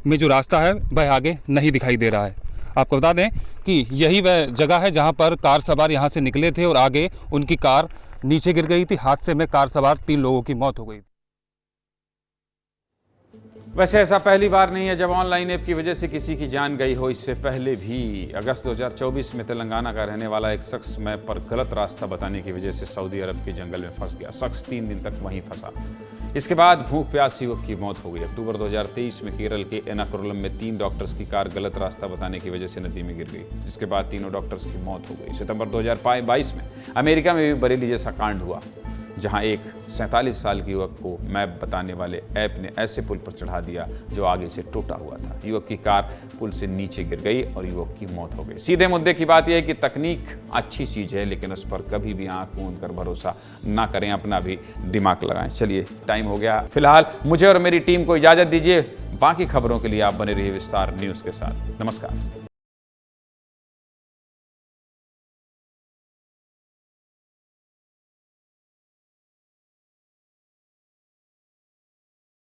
में जो रास्ता है वह आगे नहीं दिखाई दे रहा है। आपको बता दें कि यही वह जगह है जहां पर कार सवार यहां से निकले थे और आगे उनकी कार नीचे गिर गई थी। हादसे में कार सवार 3 लोगों की मौत हो गई। वैसे ऐसा पहली बार नहीं है जब ऑनलाइन ऐप की वजह से किसी की जान गई हो। इससे पहले भी अगस्त 2024 में तेलंगाना का रहने वाला एक शख्स मैप पर गलत रास्ता बताने की वजह से सऊदी अरब के जंगल में फंस गया। शख्स 3 दिन तक वहीं फंसा। इसके बाद भूख प्यास युवक की मौत हो गई। अक्टूबर 2023 में केरल के एर्नाकुलम में 3 डॉक्टर्स की कार गलत रास्ता बताने की वजह से नदी में गिर गई, जिसके बाद तीनों डॉक्टर्स की मौत हो गई। सितंबर 2022 में अमेरिका में भी बरेली जैसा कांड हुआ, जहां एक 47 साल के युवक को मैप बताने वाले ऐप ने ऐसे पुल पर चढ़ा दिया जो आगे से टूटा हुआ था। युवक की कार पुल से नीचे गिर गई और युवक की मौत हो गई। सीधे मुद्दे की बात यह है कि तकनीक अच्छी चीज़ है, लेकिन उस पर कभी भी आंख मूंद कर भरोसा ना करें, अपना भी दिमाग लगाएं। चलिए टाइम हो गया, फिलहाल मुझे और मेरी टीम को इजाज़त दीजिए। बाकी खबरों के लिए आप बने रहिए विस्तार न्यूज़ के साथ। नमस्कार।